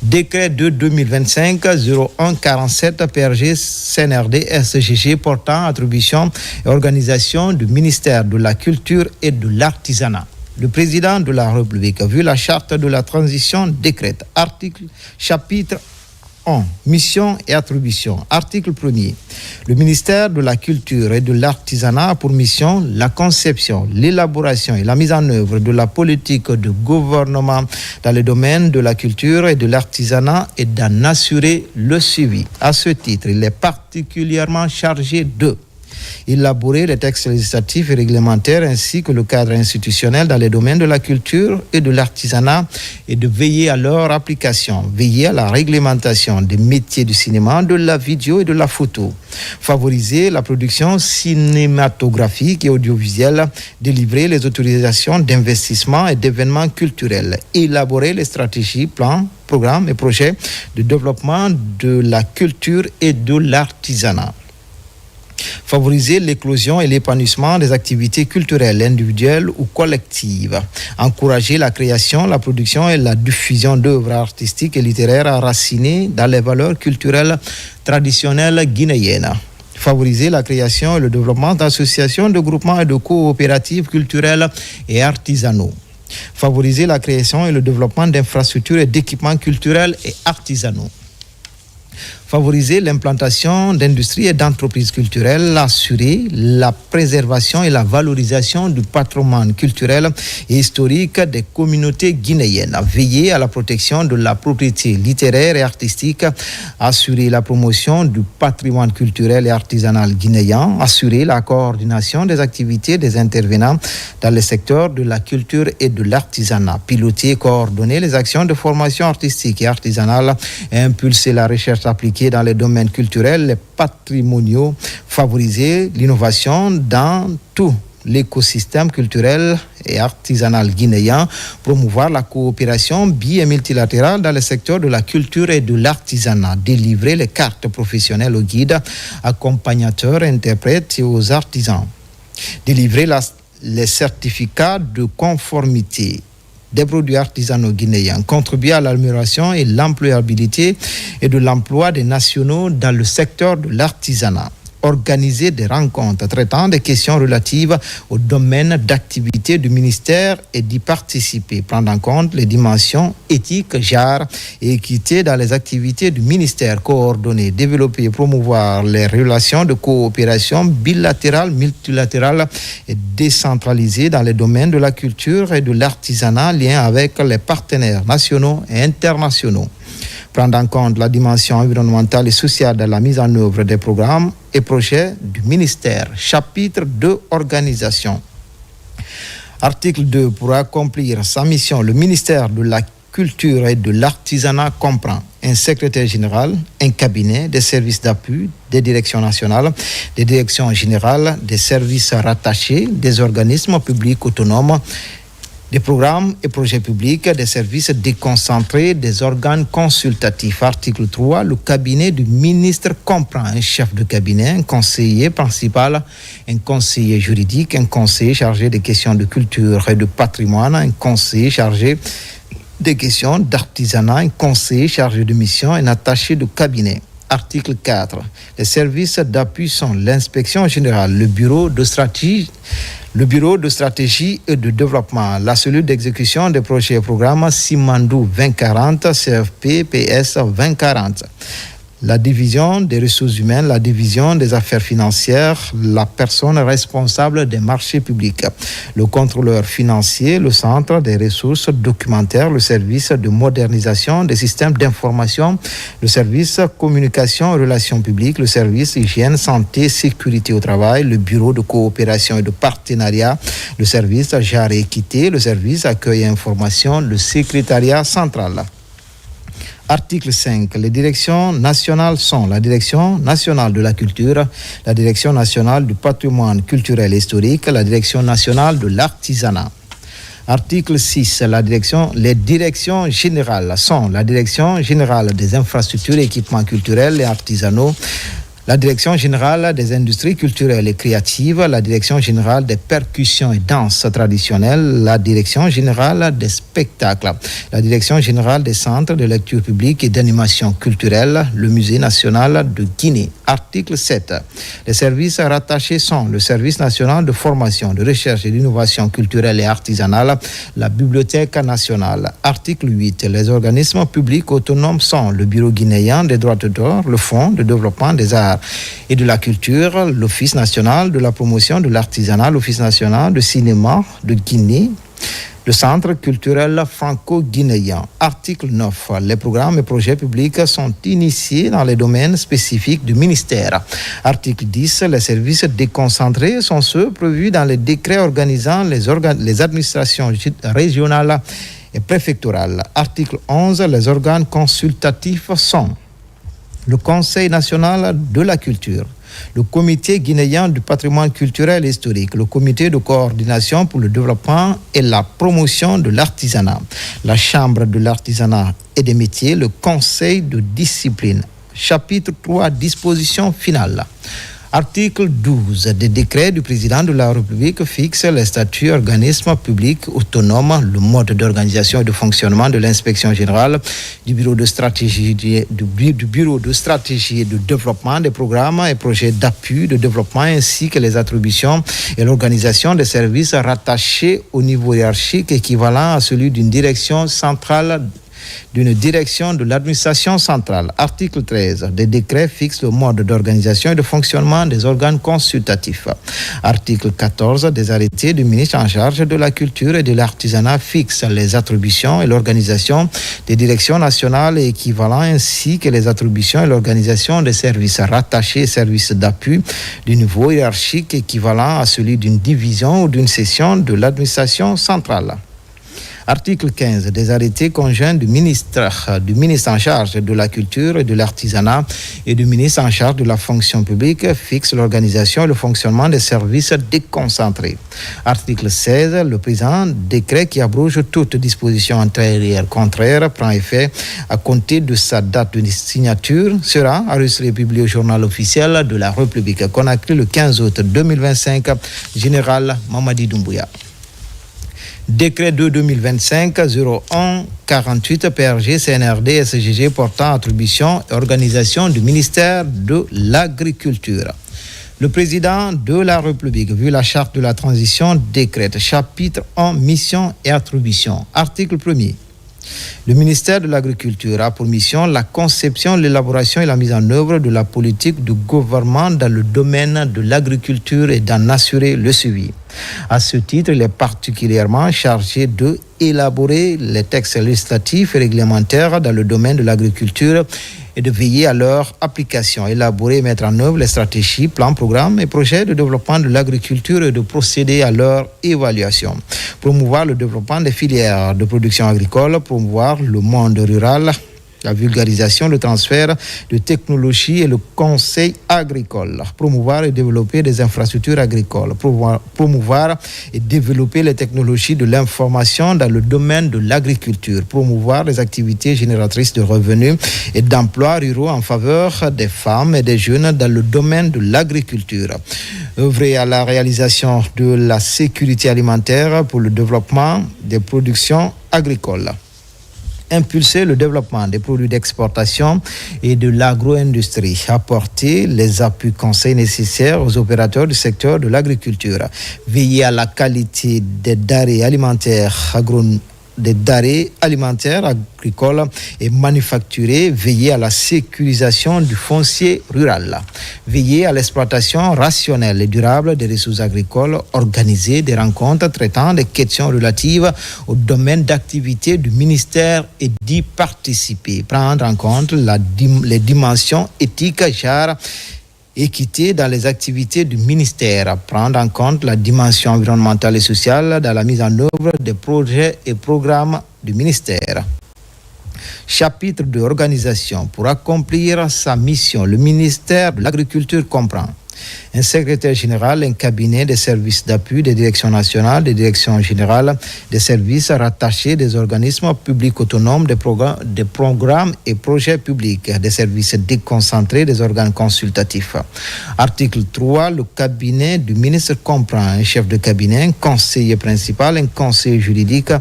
Décret de 2025-01-47 PRG CNRD SGG portant attribution et organisation du ministère de la Culture et de l'Artisanat. Le président de la République, vu la charte de la transition, décrète. Chapitre 1. Mission et attribution. Article 1er. Le ministère de la Culture et de l'Artisanat a pour mission la conception, l'élaboration et la mise en œuvre de la politique de gouvernement dans le domaine de la culture et de l'artisanat et d'en assurer le suivi. À ce titre, il est particulièrement chargé de élaborer les textes législatifs et réglementaires ainsi que le cadre institutionnel dans les domaines de la culture et de l'artisanat et de veiller à leur application, veiller à la réglementation des métiers du cinéma, de la vidéo et de la photo, favoriser la production cinématographique et audiovisuelle, délivrer les autorisations d'investissement et d'événements culturels, élaborer les stratégies, plans, programmes et projets de développement de la culture et de l'artisanat. Favoriser l'éclosion et l'épanouissement des activités culturelles, individuelles ou collectives. Encourager la création, la production et la diffusion d'œuvres artistiques et littéraires enracinées dans les valeurs culturelles traditionnelles guinéennes. Favoriser la création et le développement d'associations, de groupements et de coopératives culturelles et artisanaux. Favoriser la création et le développement d'infrastructures et d'équipements culturels et artisanaux. Favoriser l'implantation d'industries et d'entreprises culturelles, assurer la préservation et la valorisation du patrimoine culturel et historique des communautés guinéennes, veiller à la protection de la propriété littéraire et artistique, assurer la promotion du patrimoine culturel et artisanal guinéen, assurer la coordination des activités des intervenants dans le secteur de la culture et de l'artisanat, piloter et coordonner les actions de formation artistique et artisanale, et impulser la recherche appliquée dans les domaines culturels et patrimoniaux, favoriser l'innovation dans tout l'écosystème culturel et artisanal guinéen, promouvoir la coopération bi- et multilatérale dans le secteur de la culture et de l'artisanat, délivrer les cartes professionnelles aux guides, accompagnateurs, interprètes et aux artisans, délivrer les certificats de conformité des produits artisanaux guinéens, contribuer à l'amélioration et l'employabilité et de l'emploi des nationaux dans le secteur de l'artisanat. Organiser des rencontres traitant des questions relatives au domaine d'activité du ministère et d'y participer, prendre en compte les dimensions éthiques, genre et équité dans les activités du ministère, coordonner, développer et promouvoir les relations de coopération bilatérale, multilatérale et décentralisée dans les domaines de la culture et de l'artisanat, lien avec les partenaires nationaux et internationaux. Prendre en compte la dimension environnementale et sociale de la mise en œuvre des programmes et projets du ministère. Chapitre 2, organisation. Article 2. Pour accomplir sa mission, le ministère de la Culture et de l'Artisanat comprend un secrétaire général, un cabinet, des services d'appui, des directions nationales, des directions générales, des services rattachés, des organismes publics autonomes, des programmes et projets publics, des services déconcentrés, des organes consultatifs. Article 3. Le cabinet du ministre comprend un chef de cabinet, un conseiller principal, un conseiller juridique, un conseiller chargé des questions de culture et de patrimoine, un conseiller chargé des questions d'artisanat, un conseiller chargé de mission, un attaché de cabinet. Article 4. Les services d'appui sont l'inspection générale, le bureau de stratégie et de développement, la cellule d'exécution des projets et programmes Simandou 2040, CFP, PS 2040. La division des ressources humaines, la division des affaires financières, la personne responsable des marchés publics, le contrôleur financier, le centre des ressources documentaires, le service de modernisation des systèmes d'information, le service communication et relations publiques, le service hygiène, santé, sécurité au travail, le bureau de coopération et de partenariat, le service genre et équité, le service accueil et information, le secrétariat central. Article 5. Les directions nationales sont la Direction nationale de la culture, la Direction nationale du patrimoine culturel et historique, la Direction nationale de l'artisanat. Article 6. Les directions générales sont la Direction générale des infrastructures et équipements culturels et artisanaux, la Direction générale des industries culturelles et créatives, la Direction générale des percussions et danses traditionnelles, la Direction générale des spectacles, la Direction générale des centres de lecture publique et d'animation culturelle, le Musée national de Guinée. Article 7. Les services rattachés sont le Service national de formation, de recherche et d'innovation culturelle et artisanale, la Bibliothèque nationale. Article 8. Les organismes publics autonomes sont le Bureau guinéen des droits d'auteur, le Fonds de développement des arts et de la culture, l'Office national de la promotion de l'artisanat, l'Office national de cinéma de Guinée, le Centre culturel franco-guinéen. Article 9. Les programmes et projets publics sont initiés dans les domaines spécifiques du ministère. Article 10. Les services déconcentrés sont ceux prévus dans les décrets organisant les administrations régionales et préfectorales. Article 11. Les organes consultatifs sont le Conseil national de la culture, le Comité guinéen du patrimoine culturel et historique, le Comité de coordination pour le développement et la promotion de l'artisanat, la Chambre de l'artisanat et des métiers, le Conseil de discipline. Chapitre 3, disposition finale. Article 12 des décrets du président de la République fixe les statuts organismes publics autonomes, le mode d'organisation et de fonctionnement de l'inspection générale, du bureau de stratégie et de développement des programmes et projets d'appui de développement ainsi que les attributions et l'organisation des services rattachés au niveau hiérarchique équivalent à celui d'une direction centrale de l'administration centrale. Article 13 des décrets fixe le mode d'organisation et de fonctionnement des organes consultatifs. Article 14 des arrêtés du ministre en charge de la culture et de l'artisanat fixe les attributions et l'organisation des directions nationales et équivalents ainsi que les attributions et l'organisation des services rattachés et services d'appui du niveau hiérarchique équivalent à celui d'une division ou d'une section de l'administration centrale. Article 15 des arrêtés conjoints du ministre en charge de la culture et de l'artisanat et du ministre en charge de la fonction publique fixe l'organisation et le fonctionnement des services déconcentrés. Article 16, le présent décret qui abroge toute disposition antérieure contraire prend effet à compter de sa date de signature, sera enregistré et publié au journal officiel de la République. Conakry le 15 août 2025, Général Mamadi Doumbouya. Décret 2-2025-01-48 PRG CNRD SGG portant attribution et organisation du ministère de l'Agriculture. Le président de la République, vu la charte de la transition, décrète chapitre 1 mission et attribution. Article 1er. Le ministère de l'Agriculture a pour mission la conception, l'élaboration et la mise en œuvre de la politique du gouvernement dans le domaine de l'agriculture et d'en assurer le suivi. À ce titre, il est particulièrement chargé d'élaborer les textes législatifs et réglementaires dans le domaine de l'agriculture et de veiller à leur application, élaborer et mettre en œuvre les stratégies, plans, programmes et projets de développement de l'agriculture et de procéder à leur évaluation. Promouvoir le développement des filières de production agricole, promouvoir le monde rural, la vulgarisation, le transfert de technologies et le conseil agricole, promouvoir et développer des infrastructures agricoles, promouvoir et développer les technologies de l'information dans le domaine de l'agriculture, promouvoir les activités génératrices de revenus et d'emplois ruraux en faveur des femmes et des jeunes dans le domaine de l'agriculture, œuvrer à la réalisation de la sécurité alimentaire pour le développement des productions agricoles. Impulser le développement des produits d'exportation et de l'agro-industrie, apporter les appuis conseils nécessaires aux opérateurs du secteur de l'agriculture, veiller à la qualité des denrées alimentaires agricoles et manufacturées, veiller à la sécurisation du foncier rural, veiller à l'exploitation rationnelle et durable des ressources agricoles, organiser des rencontres traitant des questions relatives au domaine d'activité du ministère et d'y participer, prendre en compte les dimensions éthiques, genre, équité dans les activités du ministère, prendre en compte la dimension environnementale et sociale dans la mise en œuvre des projets et programmes du ministère. Chapitre de organisation. Pour accomplir sa mission, le ministère de l'Agriculture comprend un secrétaire général, un cabinet des services d'appui des directions nationales, des directions générales, des services rattachés, des organismes publics autonomes, des programmes et projets publics, des services déconcentrés, des organes consultatifs. Article 3, le cabinet du ministre comprend un chef de cabinet, un conseiller principal, un conseiller juridique,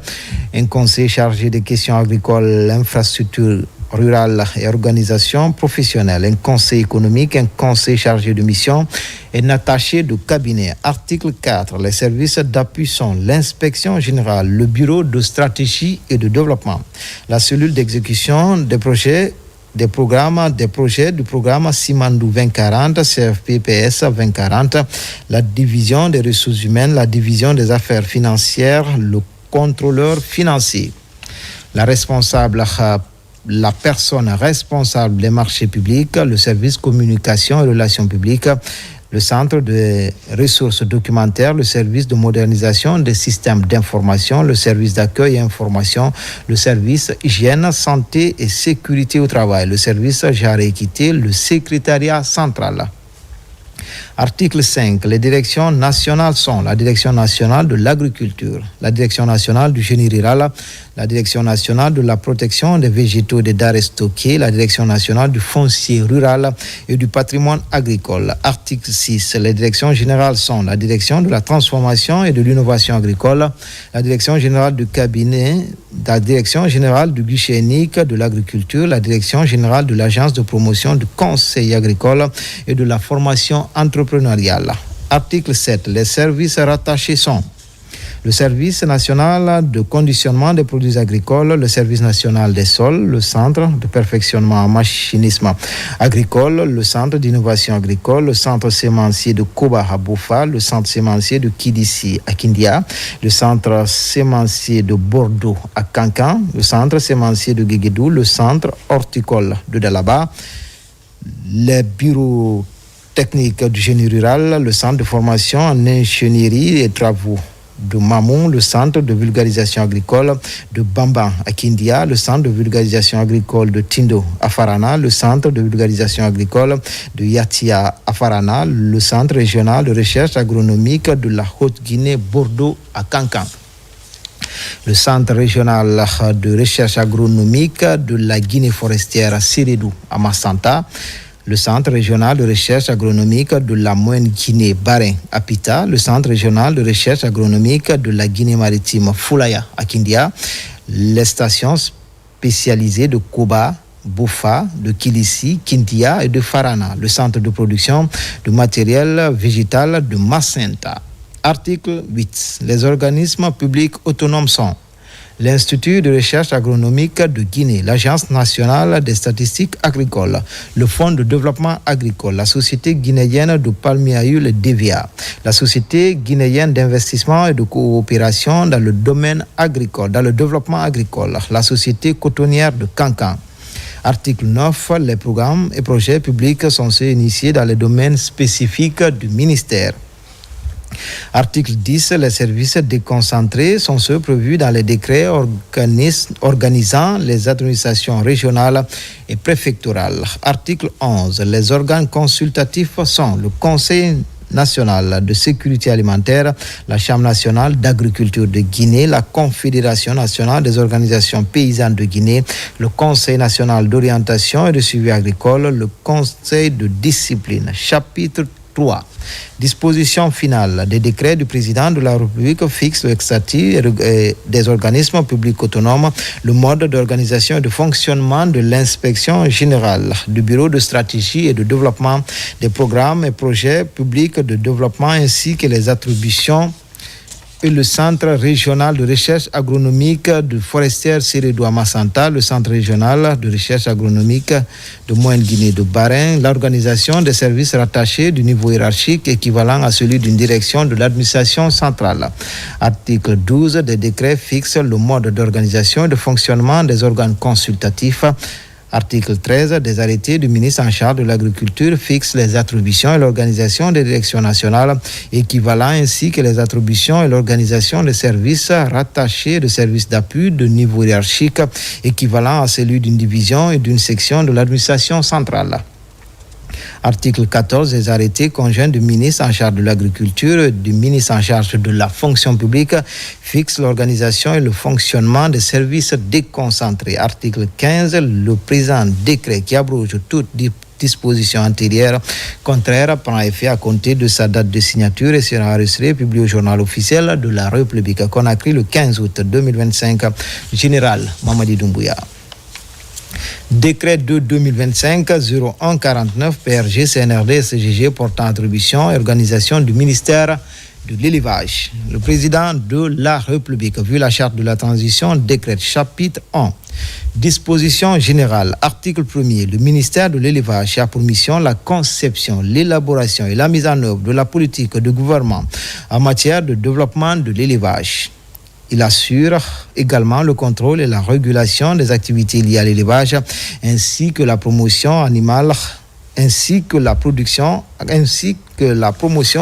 un conseiller chargé des questions agricoles, infrastructures rurale et organisation professionnelle, un conseil économique, un conseil chargé de mission et un attaché de cabinet. Article 4. Les services d'appui sont l'inspection générale, le bureau de stratégie et de développement, la cellule d'exécution des projets, des projets du programme Simandou 2040, CFPPS 2040, la division des ressources humaines, la division des affaires financières, le contrôleur financier, la personne responsable des marchés publics, le service communication et relations publiques, le centre de ressources documentaires, le service de modernisation des systèmes d'information, le service d'accueil et information, le service hygiène, santé et sécurité au travail, le service genre et équité, le secrétariat central. Article 5. Les directions nationales sont la Direction nationale de l'agriculture, la Direction nationale du génie rural, la Direction nationale de la protection des végétaux et des denrées stockées, la Direction nationale du foncier rural et du patrimoine agricole. Article 6. Les directions générales sont la Direction de la transformation et de l'innovation agricole, la Direction générale du cabinet, la Direction générale du guichet unique de l'agriculture, la Direction générale de l'agence de promotion du conseil agricole et de la formation entrepreneuriale. Article 7. Les services rattachés sont le service national de conditionnement des produits agricoles, le service national des sols, le centre de perfectionnement en machinisme agricole, le centre d'innovation agricole, le centre sémencier de Koba à Boufa, le centre sémencier de Kidissi à Kindia, le centre sémencier de Bordeaux à Kankan, le centre sémencier de Guéguédou, le centre horticole de Dalaba, les bureaux techniques du génie rural, le centre de formation en ingénierie et travaux de Mamou, le centre de vulgarisation agricole de Bamba à Kindia, le centre de vulgarisation agricole de Tindo à Farana, le centre de vulgarisation agricole de Yatia à Farana, le centre régional de recherche agronomique de la Haute-Guinée Bordeaux à Kankan. Le centre régional de recherche agronomique de la Guinée forestière à Sérédou à Massanta, le centre régional de recherche agronomique de la Moyenne-Guinée Barin à Pita, le centre régional de recherche agronomique de la Guinée maritime Foulaya à Kindia, les stations spécialisées de Koba, Boufa, de Kilissi, Kindia et de Farana, le centre de production de matériel végétal de Massenta. Article 8. Les organismes publics autonomes sont l'Institut de recherche agronomique de Guinée, l'Agence nationale des statistiques agricoles, le Fonds de développement agricole, la Société guinéenne de palmier à huile DVA, la Société guinéenne d'investissement et de coopération dans le domaine agricole, dans le développement agricole, la Société cotonnière de Kankan. Article 9. Les programmes et projets publics sont ceux initiés dans les domaines spécifiques du ministère. Article 10. Les services déconcentrés sont ceux prévus dans les décrets organisant les administrations régionales et préfectorales. Article 11. Les organes consultatifs sont le Conseil national de sécurité alimentaire, la Chambre nationale d'agriculture de Guinée, la Confédération nationale des organisations paysannes de Guinée, le Conseil national d'orientation et de suivi agricole, le Conseil de discipline. Chapitre 3. Disposition finale des décrets du président de la République fixe le statut des organismes publics autonomes, le mode d'organisation et de fonctionnement de l'inspection générale, du bureau de stratégie et de développement des programmes et projets publics de développement ainsi que les attributions et le centre régional de recherche agronomique de forestière Sérédou à Massanta, le centre régional de recherche agronomique de Moyenne-Guinée de Barin, l'organisation des services rattachés du niveau hiérarchique équivalent à celui d'une direction de l'administration centrale. Article 12 des décrets fixe le mode d'organisation et de fonctionnement des organes consultatifs. Article 13 des arrêtés du ministre en charge de l'agriculture fixe les attributions et l'organisation des directions nationales équivalents ainsi que les attributions et l'organisation des services rattachés de services d'appui de niveau hiérarchique équivalent à celui d'une division et d'une section de l'administration centrale. Article 14 des arrêtés conjoints du ministre en charge de l'agriculture et du ministre en charge de la fonction publique fixe l'organisation et le fonctionnement des services déconcentrés. Article 15, le présent décret qui abroge toute disposition antérieure contraire prend effet à compter de sa date de signature et sera enregistré et publié au journal officiel de la République. Conakry le 15 août 2025. Général Mamadi Doumbouya. Décret de 2025-0149 PRG CNRD SGG portant attribution et organisation du ministère de l'élevage. Le président de la République, vu la charte de la transition, décrète chapitre 1. Disposition générale. Article 1er. Le ministère de l'élevage a pour mission la conception, l'élaboration et la mise en œuvre de la politique de gouvernement en matière de développement de l'élevage. Il assure également le contrôle et la régulation des activités liées à l'élevage, ainsi que la promotion animale, ainsi que la promotion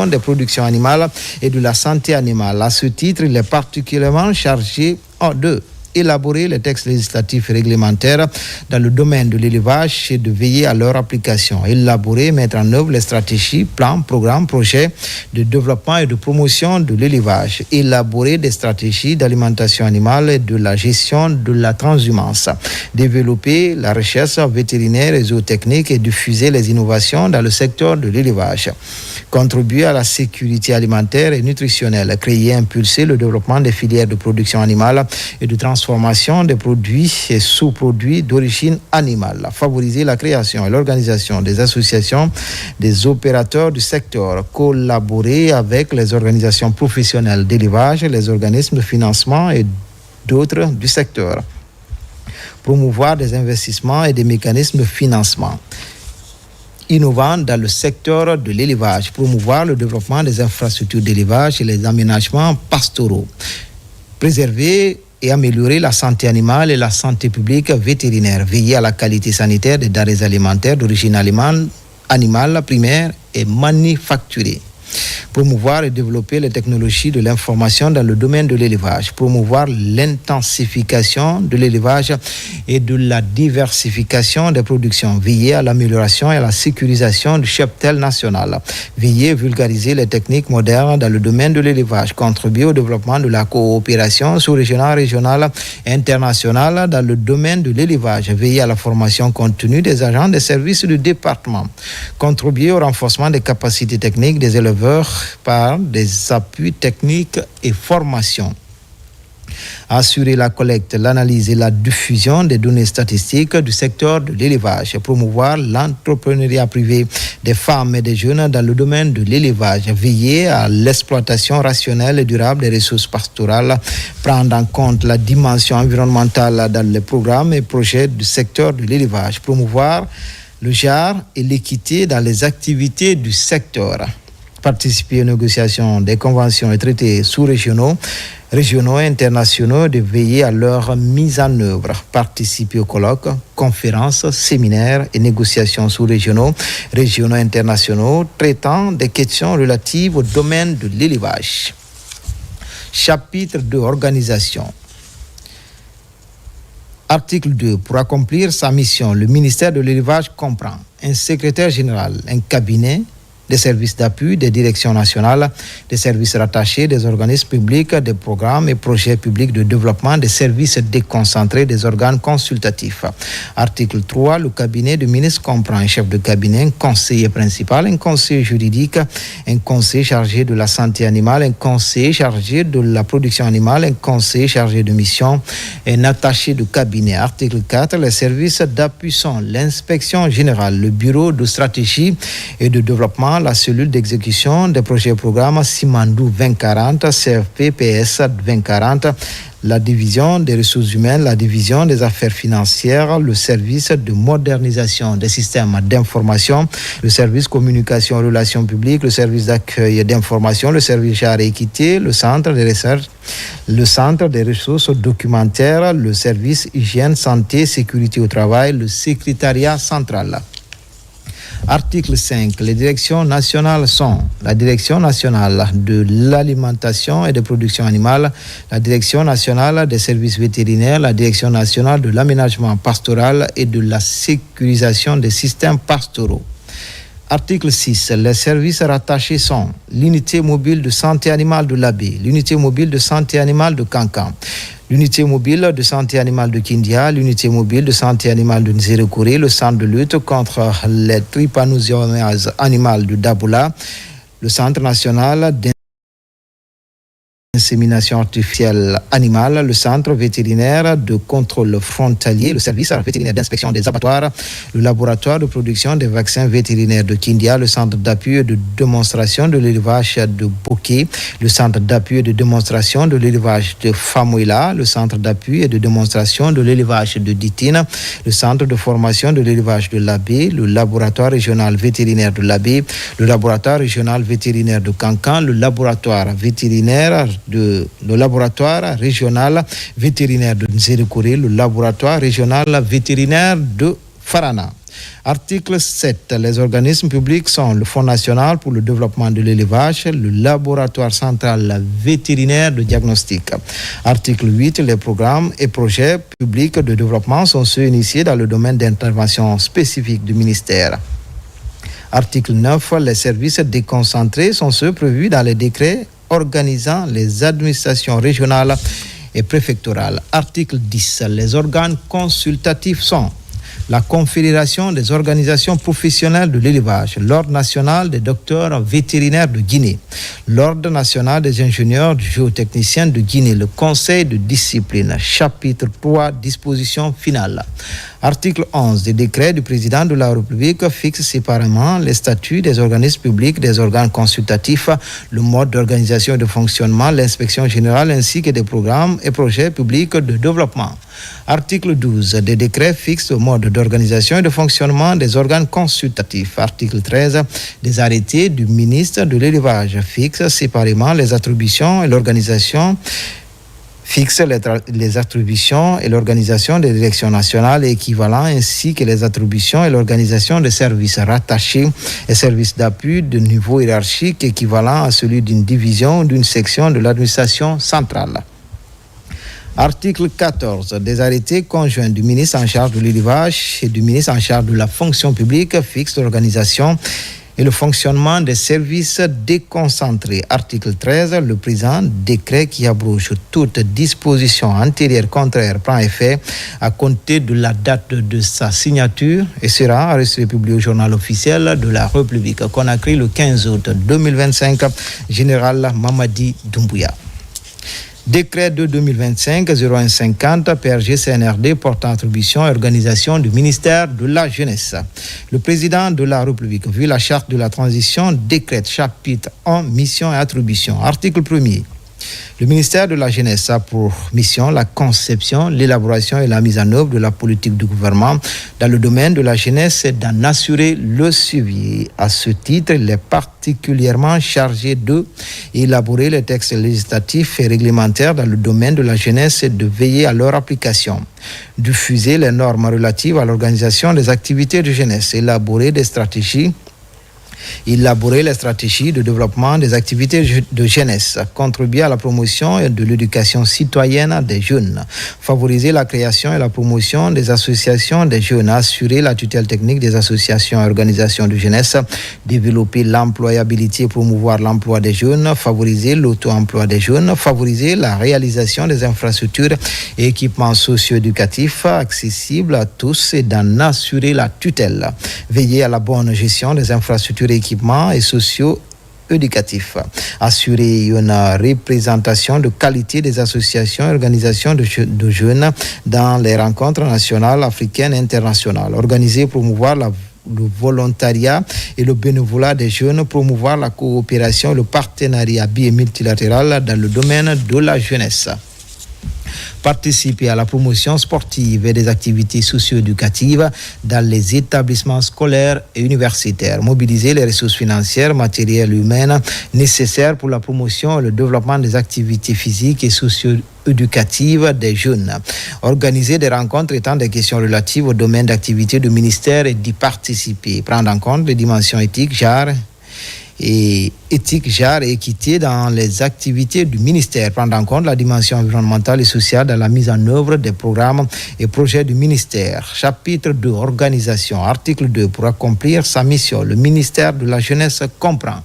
des productions animales et de la santé animale. À ce titre, il est particulièrement chargé de élaborer les textes législatifs et réglementaires dans le domaine de l'élevage et de veiller à leur application, élaborer et mettre en œuvre les stratégies, plans, programmes, projets de développement et de promotion de l'élevage, élaborer des stratégies d'alimentation animale et de la gestion de la transhumance, développer la recherche vétérinaire et zootechnique et diffuser les innovations dans le secteur de l'élevage, contribuer à la sécurité alimentaire et nutritionnelle, créer et impulser le développement des filières de production animale et de transformation des produits et sous-produits d'origine animale, favoriser la création et l'organisation des associations des opérateurs du secteur, collaborer avec les organisations professionnelles d'élevage, les organismes de financement et d'autres du secteur, promouvoir des investissements et des mécanismes de financement innovants dans le secteur de l'élevage, promouvoir le développement des infrastructures d'élevage et les aménagements pastoraux, préserver et améliorer la santé animale et la santé publique vétérinaire, veiller à la qualité sanitaire des denrées alimentaires d'origine animale primaire et manufacturée, promouvoir et développer les technologies de l'information dans le domaine de l'élevage, promouvoir l'intensification de l'élevage et de la diversification des productions, veiller à l'amélioration et à la sécurisation du cheptel national, veiller à vulgariser les techniques modernes dans le domaine de l'élevage, contribuer au développement de la coopération sous-régionale, régionale et internationale dans le domaine de l'élevage, veiller à la formation continue des agents des services du département, contribuer au renforcement des capacités techniques des éleveurs par des appuis techniques et formations. Assurer la collecte, l'analyse et la diffusion des données statistiques du secteur de l'élevage, promouvoir l'entrepreneuriat privé des femmes et des jeunes dans le domaine de l'élevage, veiller à l'exploitation rationnelle et durable des ressources pastorales, prendre en compte la dimension environnementale dans les programmes et projets du secteur de l'élevage, promouvoir le genre et l'équité dans les activités du secteur, participer aux négociations des conventions et traités sous-régionaux, régionaux et internationaux, de veiller à leur mise en œuvre, participer aux colloques, conférences, séminaires et négociations sous-régionaux, régionaux et internationaux traitant des questions relatives au domaine de l'élevage. Chapitre 2, organisation. Article 2. Pour accomplir sa mission, le ministère de l'élevage comprend un secrétaire général, un cabinet, des services d'appui, des directions nationales, des services rattachés, des organismes publics, des programmes et projets publics de développement, des services déconcentrés, des organes consultatifs. Article 3. Le cabinet du ministre comprend un chef de cabinet, un conseiller principal, un conseiller juridique, un conseiller chargé de la santé animale, un conseiller chargé de la production animale, un conseiller chargé de mission, un attaché de cabinet. Article 4. Les services d'appui sont l'inspection générale, le bureau de stratégie et de développement, la cellule d'exécution des projets et programmes Simandou 2040, CFP, PS 2040, la division des ressources humaines, la division des affaires financières, le service de modernisation des systèmes d'information, le service communication et relations publiques, le service d'accueil d'information, le service genre et équité, le centre des recherches, le centre des ressources documentaires, le service hygiène, santé, sécurité au travail, le secrétariat central. Article 5. Les directions nationales sont la Direction nationale de l'alimentation et de production animale, la Direction nationale des services vétérinaires, la Direction nationale de l'aménagement pastoral et de la sécurisation des systèmes pastoraux. Article 6. Les services rattachés sont l'unité mobile de santé animale de l'Abbé, l'unité mobile de santé animale de Cancan, l'unité mobile de santé animale de Kindia, l'unité mobile de santé animale de Nzérékouré, le centre de lutte contre les trypanosomiases animales de Daboula, le centre national d'insémination artificielle animale, le centre vétérinaire de contrôle frontalier, le service vétérinaire d'inspection des abattoirs, le laboratoire de production des vaccins vétérinaires de Kindia, le centre d'appui et de démonstration de l'élevage de Bokeh, le centre d'appui et de démonstration de l'élevage de Famouila, le centre d'appui et de démonstration de l'élevage de Ditine, le centre de formation de l'élevage de l'Abbé, le laboratoire régional vétérinaire de l'Abbé, le laboratoire régional vétérinaire de Cancan, le laboratoire régional vétérinaire de Nzérékouré, le laboratoire régional vétérinaire de Farana. Article 7. Les organismes publics sont le Fonds national pour le développement de l'élevage, le laboratoire central vétérinaire de diagnostic. Article 8. Les programmes et projets publics de développement sont ceux initiés dans le domaine d'intervention spécifique du ministère. Article 9. Les services déconcentrés sont ceux prévus dans les décrets organisant les administrations régionales et préfectorales. Article 10. Les organes consultatifs sont la Confédération des organisations professionnelles de l'élevage, l'Ordre national des docteurs vétérinaires de Guinée, l'Ordre national des ingénieurs géotechniciens de Guinée, le Conseil de discipline, chapitre 3, disposition finale. Article 11 des décrets du président de la République fixe séparément les statuts des organismes publics, des organes consultatifs, le mode d'organisation et de fonctionnement, l'inspection générale ainsi que des programmes et projets publics de développement. Article 12 des décrets fixent le mode d'organisation et de fonctionnement des organes consultatifs. Article 13 des arrêtés du ministre de l'élevage fixent séparément les attributions et l'organisation les attributions et l'organisation des directions nationales et équivalents ainsi que les attributions et l'organisation des services rattachés et services d'appui de niveau hiérarchique équivalent à celui d'une division ou d'une section de l'administration centrale. Article 14 des arrêtés conjoints du ministre en charge de l'élevage et du ministre en charge de la fonction publique fixent l'organisation et le fonctionnement des services déconcentrés. Article 13, le présent décret qui abroge toute disposition antérieure contraire prend effet à compter de la date de sa signature et sera enregistré et publié au journal officiel de la République. Conakry le 15 août 2025, Général Mamadi Doumbouya. Décret de 2025-0150 PRG CNRD portant attribution et organisation du ministère de la Jeunesse. Le président de la République, vu la charte de la transition, décrète chapitre 1, mission et attribution. Article 1er. Le ministère de la Jeunesse a pour mission la conception, l'élaboration et la mise en œuvre de la politique du gouvernement dans le domaine de la jeunesse et d'en assurer le suivi. À ce titre, il est particulièrement chargé d'élaborer les textes législatifs et réglementaires dans le domaine de la jeunesse et de veiller à leur application, diffuser les normes relatives à l'organisation des activités de jeunesse, élaborer les stratégies de développement des activités de jeunesse, contribuer à la promotion de l'éducation citoyenne des jeunes, favoriser la création et la promotion des associations des jeunes, assurer la tutelle technique des associations et organisations de jeunesse, développer l'employabilité et promouvoir l'emploi des jeunes, favoriser l'auto-emploi des jeunes, favoriser la réalisation des infrastructures et équipements socio-éducatifs accessibles à tous et d'en assurer la tutelle, veiller à la bonne gestion des infrastructures équipements et socio-éducatifs, assurer une représentation de qualité des associations et organisations de jeunes dans les rencontres nationales, africaines et internationales, organiser et promouvoir le volontariat et le bénévolat des jeunes, promouvoir la coopération et le partenariat bi- et multilatéral dans le domaine de la jeunesse. Participer à la promotion sportive et des activités socio-éducatives dans les établissements scolaires et universitaires. Mobiliser les ressources financières, matérielles et humaines nécessaires pour la promotion et le développement des activités physiques et socio-éducatives des jeunes. Organiser des rencontres étant des questions relatives au domaine d'activité du ministère et d'y participer. Prendre en compte les dimensions éthiques, genre et équité dans les activités du ministère, prendre en compte la dimension environnementale et sociale dans la mise en œuvre des programmes et projets du ministère. Chapitre 2, organisation. Article 2, pour accomplir sa mission, le ministère de la Jeunesse comprend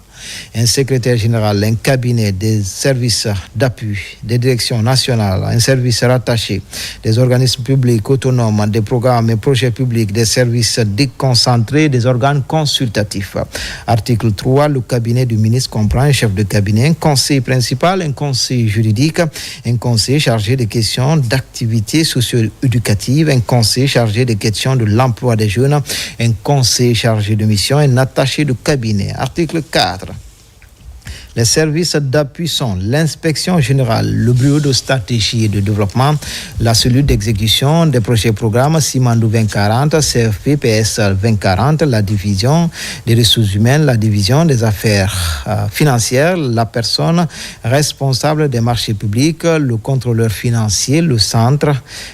un secrétaire général, un cabinet, des services d'appui, des directions nationales, un service rattaché, des organismes publics autonomes, des programmes et projets publics, des services déconcentrés, des organes consultatifs. Article 3, le cabinet du ministre comprend un chef de cabinet, un conseiller principal, un conseiller juridique, un conseiller chargé des questions d'activité socio-éducative, un conseiller chargé des questions de l'emploi des jeunes, un conseiller chargé de mission, un attaché de cabinet. Article 4. Les services d'appui sont l'inspection générale, le bureau de stratégie et de développement, la cellule d'exécution des projets et programmes Simandou 2040, CFP PS 2040, la division des ressources humaines, la division des affaires financières, la personne responsable des marchés publics, le contrôleur financier, le centre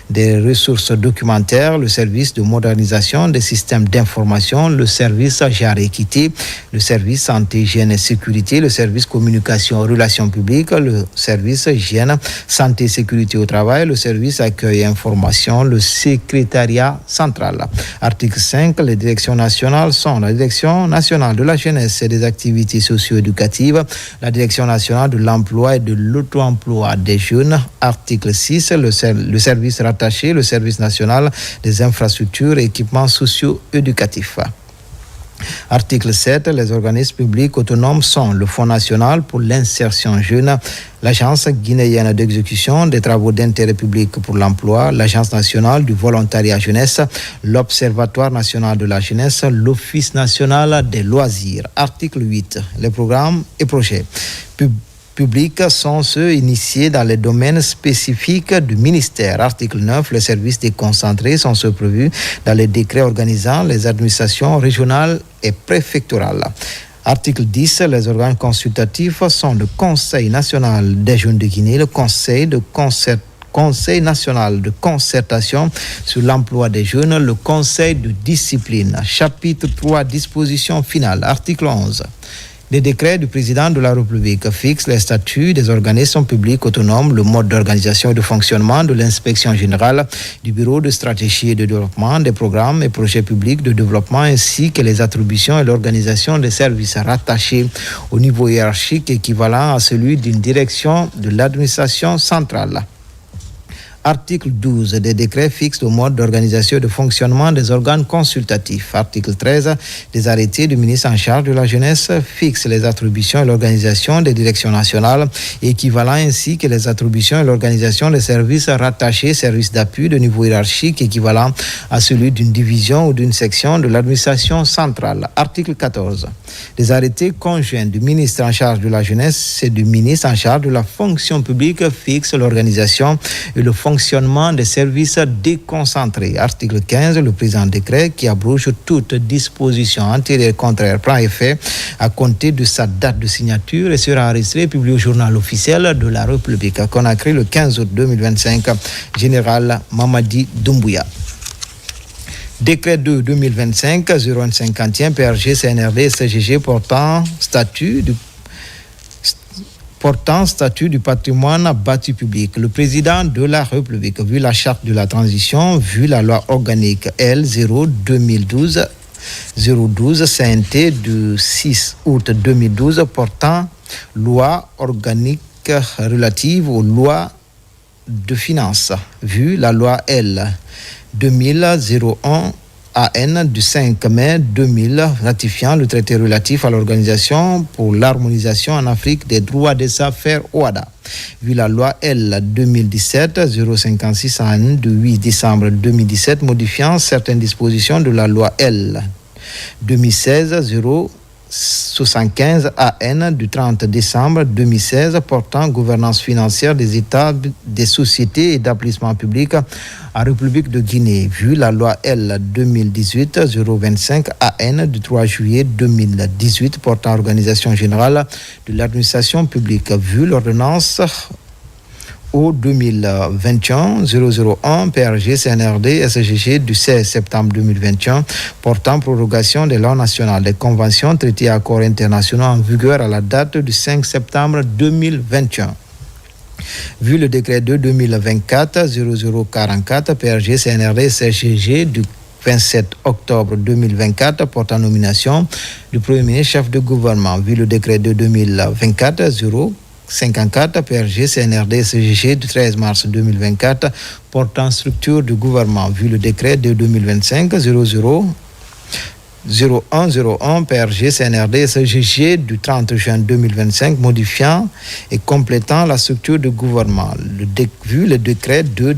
des ressources documentaires, le service de modernisation des systèmes d'information, le service genre équité, le service santé, hygiène et sécurité, le service communication relations publiques, le service hygiène, santé et sécurité au travail, le service accueil et information, le secrétariat central. Article 5, les directions nationales sont la direction nationale de la jeunesse et des activités socio-éducatives, la direction nationale de l'emploi et de l'auto-emploi des jeunes. Article 6, le service rattaché, le service national des infrastructures et équipements socio-éducatifs. Article 7, les organismes publics autonomes sont le Fonds national pour l'insertion jeune, l'Agence guinéenne d'exécution des travaux d'intérêt public pour l'emploi, l'Agence nationale du volontariat jeunesse, l'Observatoire national de la jeunesse, l'Office national des loisirs. Article 8, les programmes et projets publics sont ceux initiés dans les domaines spécifiques du ministère. Article 9, les services déconcentrés sont ceux prévus dans les décrets organisant les administrations régionales et préfectorales. Article 10, les organes consultatifs sont le Conseil national des jeunes de Guinée, le Conseil national de concertation sur l'emploi des jeunes, le Conseil de discipline. Chapitre 3, disposition finale. Article 11. Les décrets du président de la République fixent les statuts des organismes publics autonomes, le mode d'organisation et de fonctionnement de l'inspection générale, du bureau de stratégie et de développement, des programmes et projets publics de développement, ainsi que les attributions et l'organisation des services rattachés au niveau hiérarchique équivalent à celui d'une direction de l'administration centrale. Article 12, des décrets fixent le mode d'organisation et de fonctionnement des organes consultatifs. Article 13, des arrêtés du ministre en charge de la jeunesse fixent les attributions et l'organisation des directions nationales, équivalent ainsi que les attributions et l'organisation des services rattachés, services d'appui de niveau hiérarchique équivalent à celui d'une division ou d'une section de l'administration centrale. Article 14, des arrêtés conjoints du ministre en charge de la jeunesse et du ministre en charge de la fonction publique fixent l'organisation et le fonctionnement des services déconcentrés. Article 15, le présent décret qui abroge toute disposition antérieure contraire prend effet à compter de sa date de signature et sera enregistré et publié au journal officiel de la République. À Conakry le 15 août 2025, Général Mamadi Doumbouya. Décret 2 2025 0151 PRG CNRD CGG portant statut du patrimoine bâti public. Le président de la République, vu la charte de la transition, vu la loi organique L0-2012 012 CNT du 6 août 2012 portant loi organique relative aux lois de finances, vu la loi L 2001 AN du 5 mai 2000 ratifiant le traité relatif à l'Organisation pour l'harmonisation en Afrique des droits des affaires OADA. Vu la loi L 2017-056 AN du 8 décembre 2017 modifiant certaines dispositions de la loi L 2016-075 AN du 30 décembre 2016 portant gouvernance financière des États, des sociétés et d'établissements publics en République de Guinée. Vu la loi L 2018-025 AN du 3 juillet 2018 portant organisation générale de l'administration publique. Vu l'ordonnance au 2021-001 PRG CNRD SGG du 16 septembre 2021 portant prorogation des lois nationales, des conventions, traités et accords internationaux en vigueur à la date du 5 septembre 2021. Vu le décret 2 2024-0044 PRG CNRD SGG du 27 octobre 2024 portant nomination du Premier ministre chef de gouvernement. Vu le décret de 2024-054 PRG CNRD CGG du 13 mars 2024 portant structure du gouvernement. Vu le décret de 2025-0101 PRG CNRD CGG du 30 juin 2025 modifiant et complétant la structure du gouvernement. Vu le décret de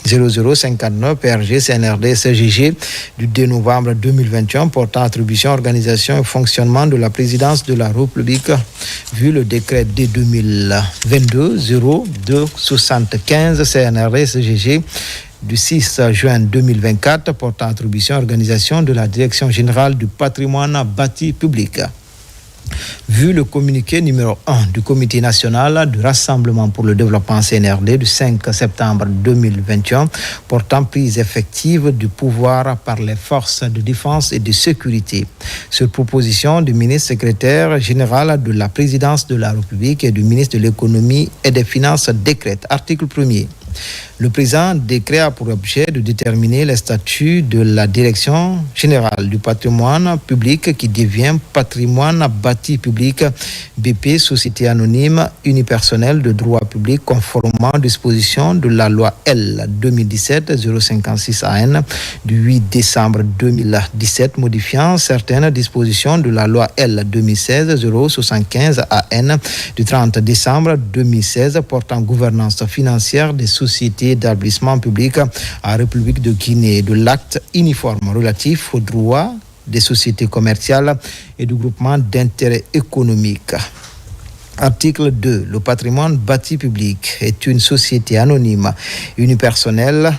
0059 PRG CNRD CGG du 2 novembre 2021 portant attribution, organisation et fonctionnement de la présidence de la République vu le décret D 2022-0275 CNRD CGG du 6 juin 2024 portant attribution, organisation de la Direction générale du patrimoine bâti public. Vu le communiqué numéro 1 du Comité national du Rassemblement pour le développement CNRD du 5 septembre 2021 portant prise effective du pouvoir par les forces de défense et de sécurité, sur proposition du ministre secrétaire général de la présidence de la République et du ministre de l'économie et des finances, décrète. Article 1er. Le présent décret a pour objet de déterminer les statuts de la Direction générale du patrimoine public qui devient patrimoine bâti public BP, société anonyme unipersonnelle de droit public conformément aux dispositions de la loi L 2017-056 AN du 8 décembre 2017 modifiant certaines dispositions de la loi L 2016-075 AN du 30 décembre 2016 portant gouvernance financière des sociétés d'établissement public à République de Guinée, de l'acte uniforme relatif aux droits des sociétés commerciales et du groupement d'intérêt économique. Article 2. Le patrimoine bâti public est une société anonyme unipersonnelle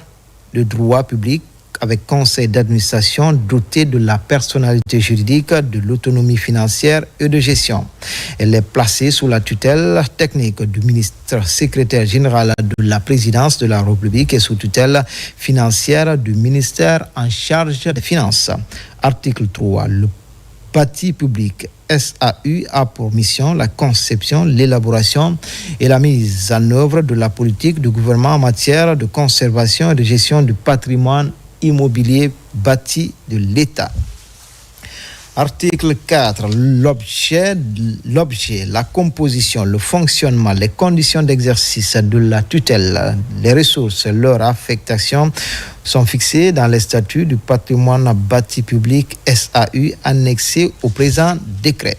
de droit public avec conseil d'administration doté de la personnalité juridique, de l'autonomie financière et de gestion. Elle est placée sous la tutelle technique du ministre secrétaire général de la présidence de la République et sous tutelle financière du ministère en charge des finances. Article 3. Le bâti public SAU a pour mission la conception, l'élaboration et la mise en œuvre de la politique du gouvernement en matière de conservation et de gestion du patrimoine immobilier bâti de l'État. Article 4. L'objet, la composition, le fonctionnement, les conditions d'exercice de la tutelle, les ressources, leur affectation sont fixés dans les statuts du patrimoine bâti public SAU annexés au présent décret.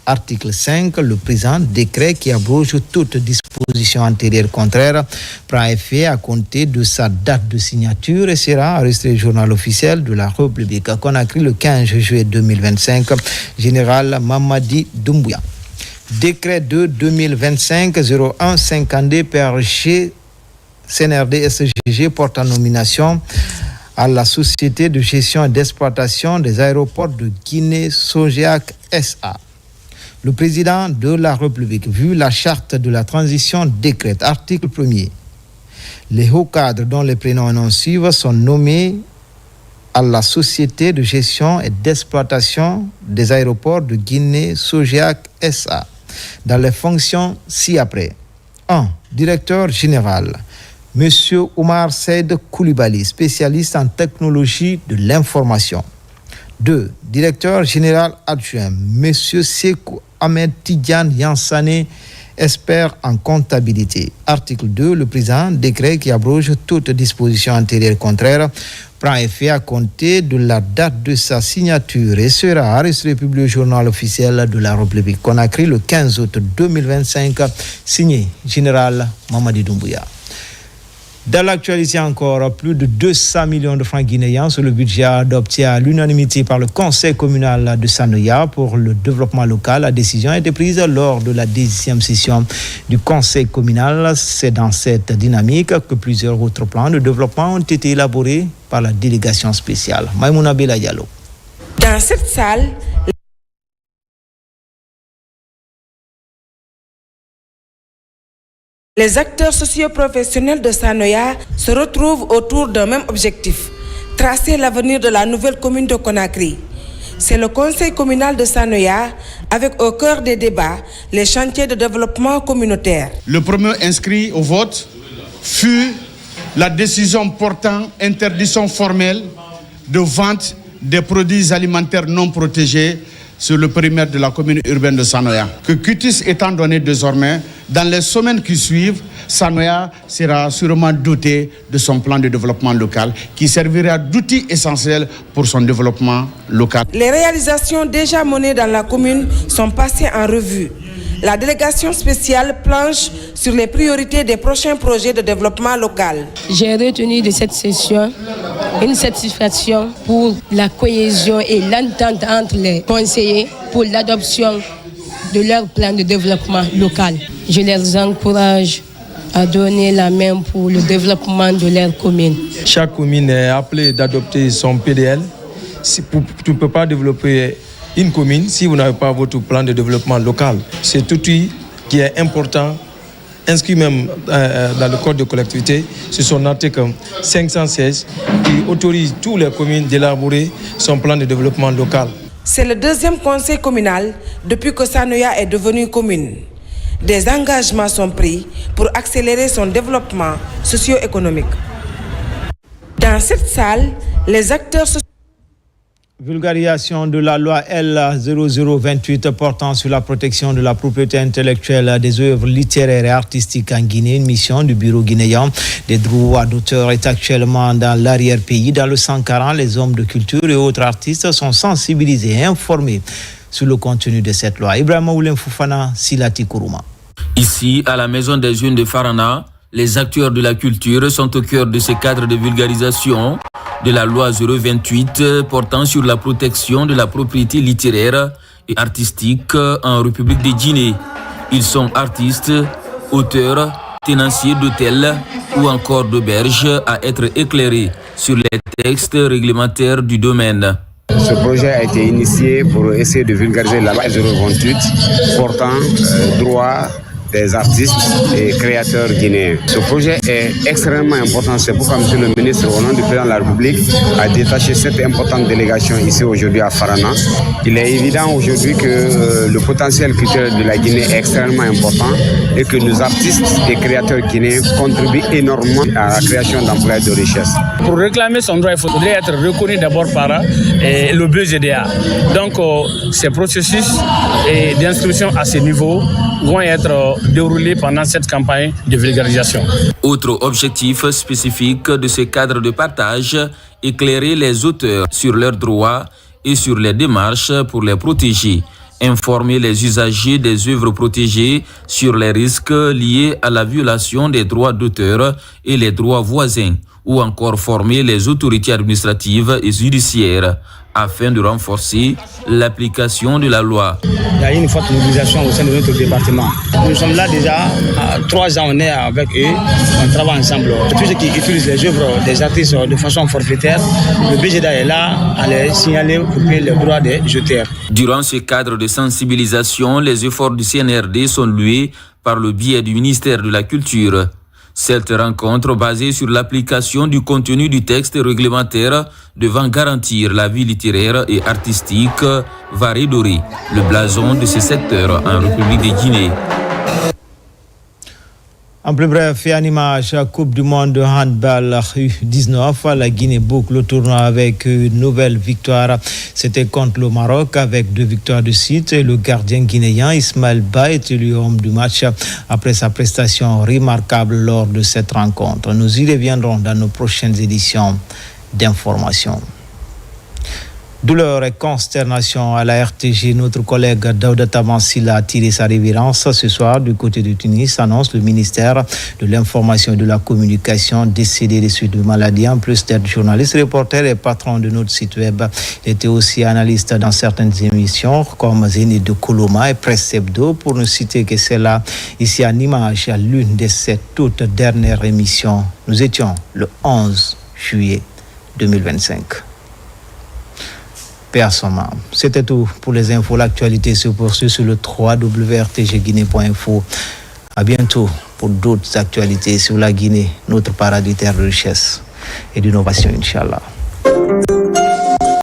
Article 5. Le présent décret qui abroge toute disposition antérieure contraire prend effet à compter de sa date de signature et sera enregistré au journal officiel de la République. Conakry le 15 juillet 2025. Général Mamadi Doumbouya. Décret 2-2025-01-52 PRG CNRD SGG porte en nomination à la Société de gestion et d'exploitation des aéroports de Guinée Sogeac SA. Le président de la République, vu la charte de la transition, décrète, article 1er, les hauts cadres dont les prénoms en suivent sont nommés à la Société de gestion et d'exploitation des aéroports de Guinée Sogeac SA dans les fonctions ci-après. 1. Directeur général, M. Oumar Seyd Koulibaly, spécialiste en technologie de l'information. 2. Directeur général adjoint, M. Sekou Ahmed Tidjane Yansane, expert en comptabilité. Article 2. Le présent décret qui abroge toute disposition antérieure contraire prend effet à compter de la date de sa signature et sera enregistré et publié au journal officiel de la République. Conakry le 15 août 2025. Signé Général Mamadi Doumbouya. Dans l'actualité encore, plus de 200 millions de francs guinéens sur le budget adopté à l'unanimité par le Conseil communal de Sanoya pour le développement local. La décision a été prise lors de la 10e session du Conseil communal. C'est dans cette dynamique que plusieurs autres plans de développement ont été élaborés par la délégation spéciale. Maïmouna Bela Diallo. Dans cette salle, les acteurs socio-professionnels de Sanoya se retrouvent autour d'un même objectif, tracer l'avenir de la nouvelle commune de Conakry. C'est le conseil communal de Sanoya avec au cœur des débats les chantiers de développement communautaire. Le premier inscrit au vote fut la décision portant interdiction formelle de vente des produits alimentaires non protégés sur le périmètre de la commune urbaine de Sanoya. Que cutis étant donné désormais, dans les semaines qui suivent, Sanoya sera sûrement doté de son plan de développement local qui servira d'outil essentiel pour son développement local. Les réalisations déjà menées dans la commune sont passées en revue. la délégation spéciale planche sur les priorités des prochains projets de développement local. J'ai retenu de cette session une satisfaction pour la cohésion et l'entente entre les conseillers pour l'adoption de leur plan de développement local. Je les encourage à donner la main pour le développement de leur commune. Chaque commune est appelée d'adopter son PDL. Tu ne peux pas développer une commune si vous n'avez pas votre plan de développement local. C'est tout outil qui est important, inscrit même dans le code de collectivité, c'est son article 516 qui autorise toutes les communes d'élaborer son plan de développement local. C'est le deuxième conseil communal depuis que Sanoya est devenue commune. Des engagements sont pris pour accélérer son développement socio-économique. Dans cette salle, les acteurs sociaux... Vulgarisation de la loi L0028 portant sur la protection de la propriété intellectuelle des œuvres littéraires et artistiques en Guinée. Une mission du bureau guinéen des droits d'auteur est actuellement dans l'arrière-pays. Dans le 140, les hommes de culture et autres artistes sont sensibilisés et informés sur le contenu de cette loi. Ibrahima Oulem Foufana, Silati Kourouma. Ici, à la Maison des Jeunes de Farana, les acteurs de la culture sont au cœur de ce cadre de vulgarisation de la loi 028 portant sur la protection de la propriété littéraire et artistique en République de Guinée. Ils sont artistes, auteurs, tenanciers d'hôtels ou encore d'auberges à être éclairés sur les textes réglementaires du domaine. Ce projet a été initié pour essayer de vulgariser la loi 028 portant droit des artistes et créateurs guinéens. Ce projet est extrêmement important. C'est pourquoi M. le ministre, au nom du président de la République, a détaché cette importante délégation ici aujourd'hui à Farana. Il est évident aujourd'hui que le potentiel culturel de la Guinée est extrêmement important et que nos artistes et créateurs guinéens contribuent énormément à la création d'emplois et de richesses. Pour réclamer son droit, il faudrait être reconnu d'abord par le BGDA. Donc, ces processus d'inscription à ce niveau vont être déroulés pendant cette campagne de vulgarisation. Autre objectif spécifique de ce cadre de partage, éclairer les auteurs sur leurs droits et sur les démarches pour les protéger, informer les usagers des œuvres protégées sur les risques liés à la violation des droits d'auteur et les droits voisins, ou encore former les autorités administratives et judiciaires afin de renforcer l'application de la loi. Il y a une forte mobilisation au sein de notre département. Nous sommes là déjà, 3 ans on est avec eux, on travaille ensemble. Tous ceux qui utilisent les œuvres des artistes de façon forfaitaire, le BGDA est là à les signaler pour payer les droits des jeteurs. Durant ce cadre de sensibilisation, les efforts du CNRD sont loués par le biais du ministère de la Culture. Cette rencontre basée sur l'application du contenu du texte réglementaire devant garantir la vie littéraire et artistique va redorer le blason de ce secteur en République de Guinée. En plus bref et en image, Coupe du monde de handball U19, la Guinée boucle le tournoi avec une nouvelle victoire. C'était contre le Maroc avec 2 victoires de suite. Et le gardien guinéen Ismaël Ba est élu homme du match après sa prestation remarquable lors de cette rencontre. Nous y reviendrons dans nos prochaines éditions d'information. Douleur et consternation à la RTG. Notre collègue Daouda Tamansila a tiré sa révérence ce soir du côté de Tunis, annonce le ministère de l'Information et de la Communication, décédé des suites de maladie. En plus d'être journaliste, reporter et patron de notre site web, il était aussi analyste dans certaines émissions comme Zénith de Koloma et Presse Hebdo, pour ne citer que celle-là. Ici en image à l'une de ces toutes dernières émissions. Nous étions le 11 juillet 2025. C'était tout pour les infos. L'actualité se poursuit sur le www.rtgguinée.info. À bientôt pour d'autres actualités sur la Guinée, notre paradis terre de richesse et d'innovation, Inch'Allah.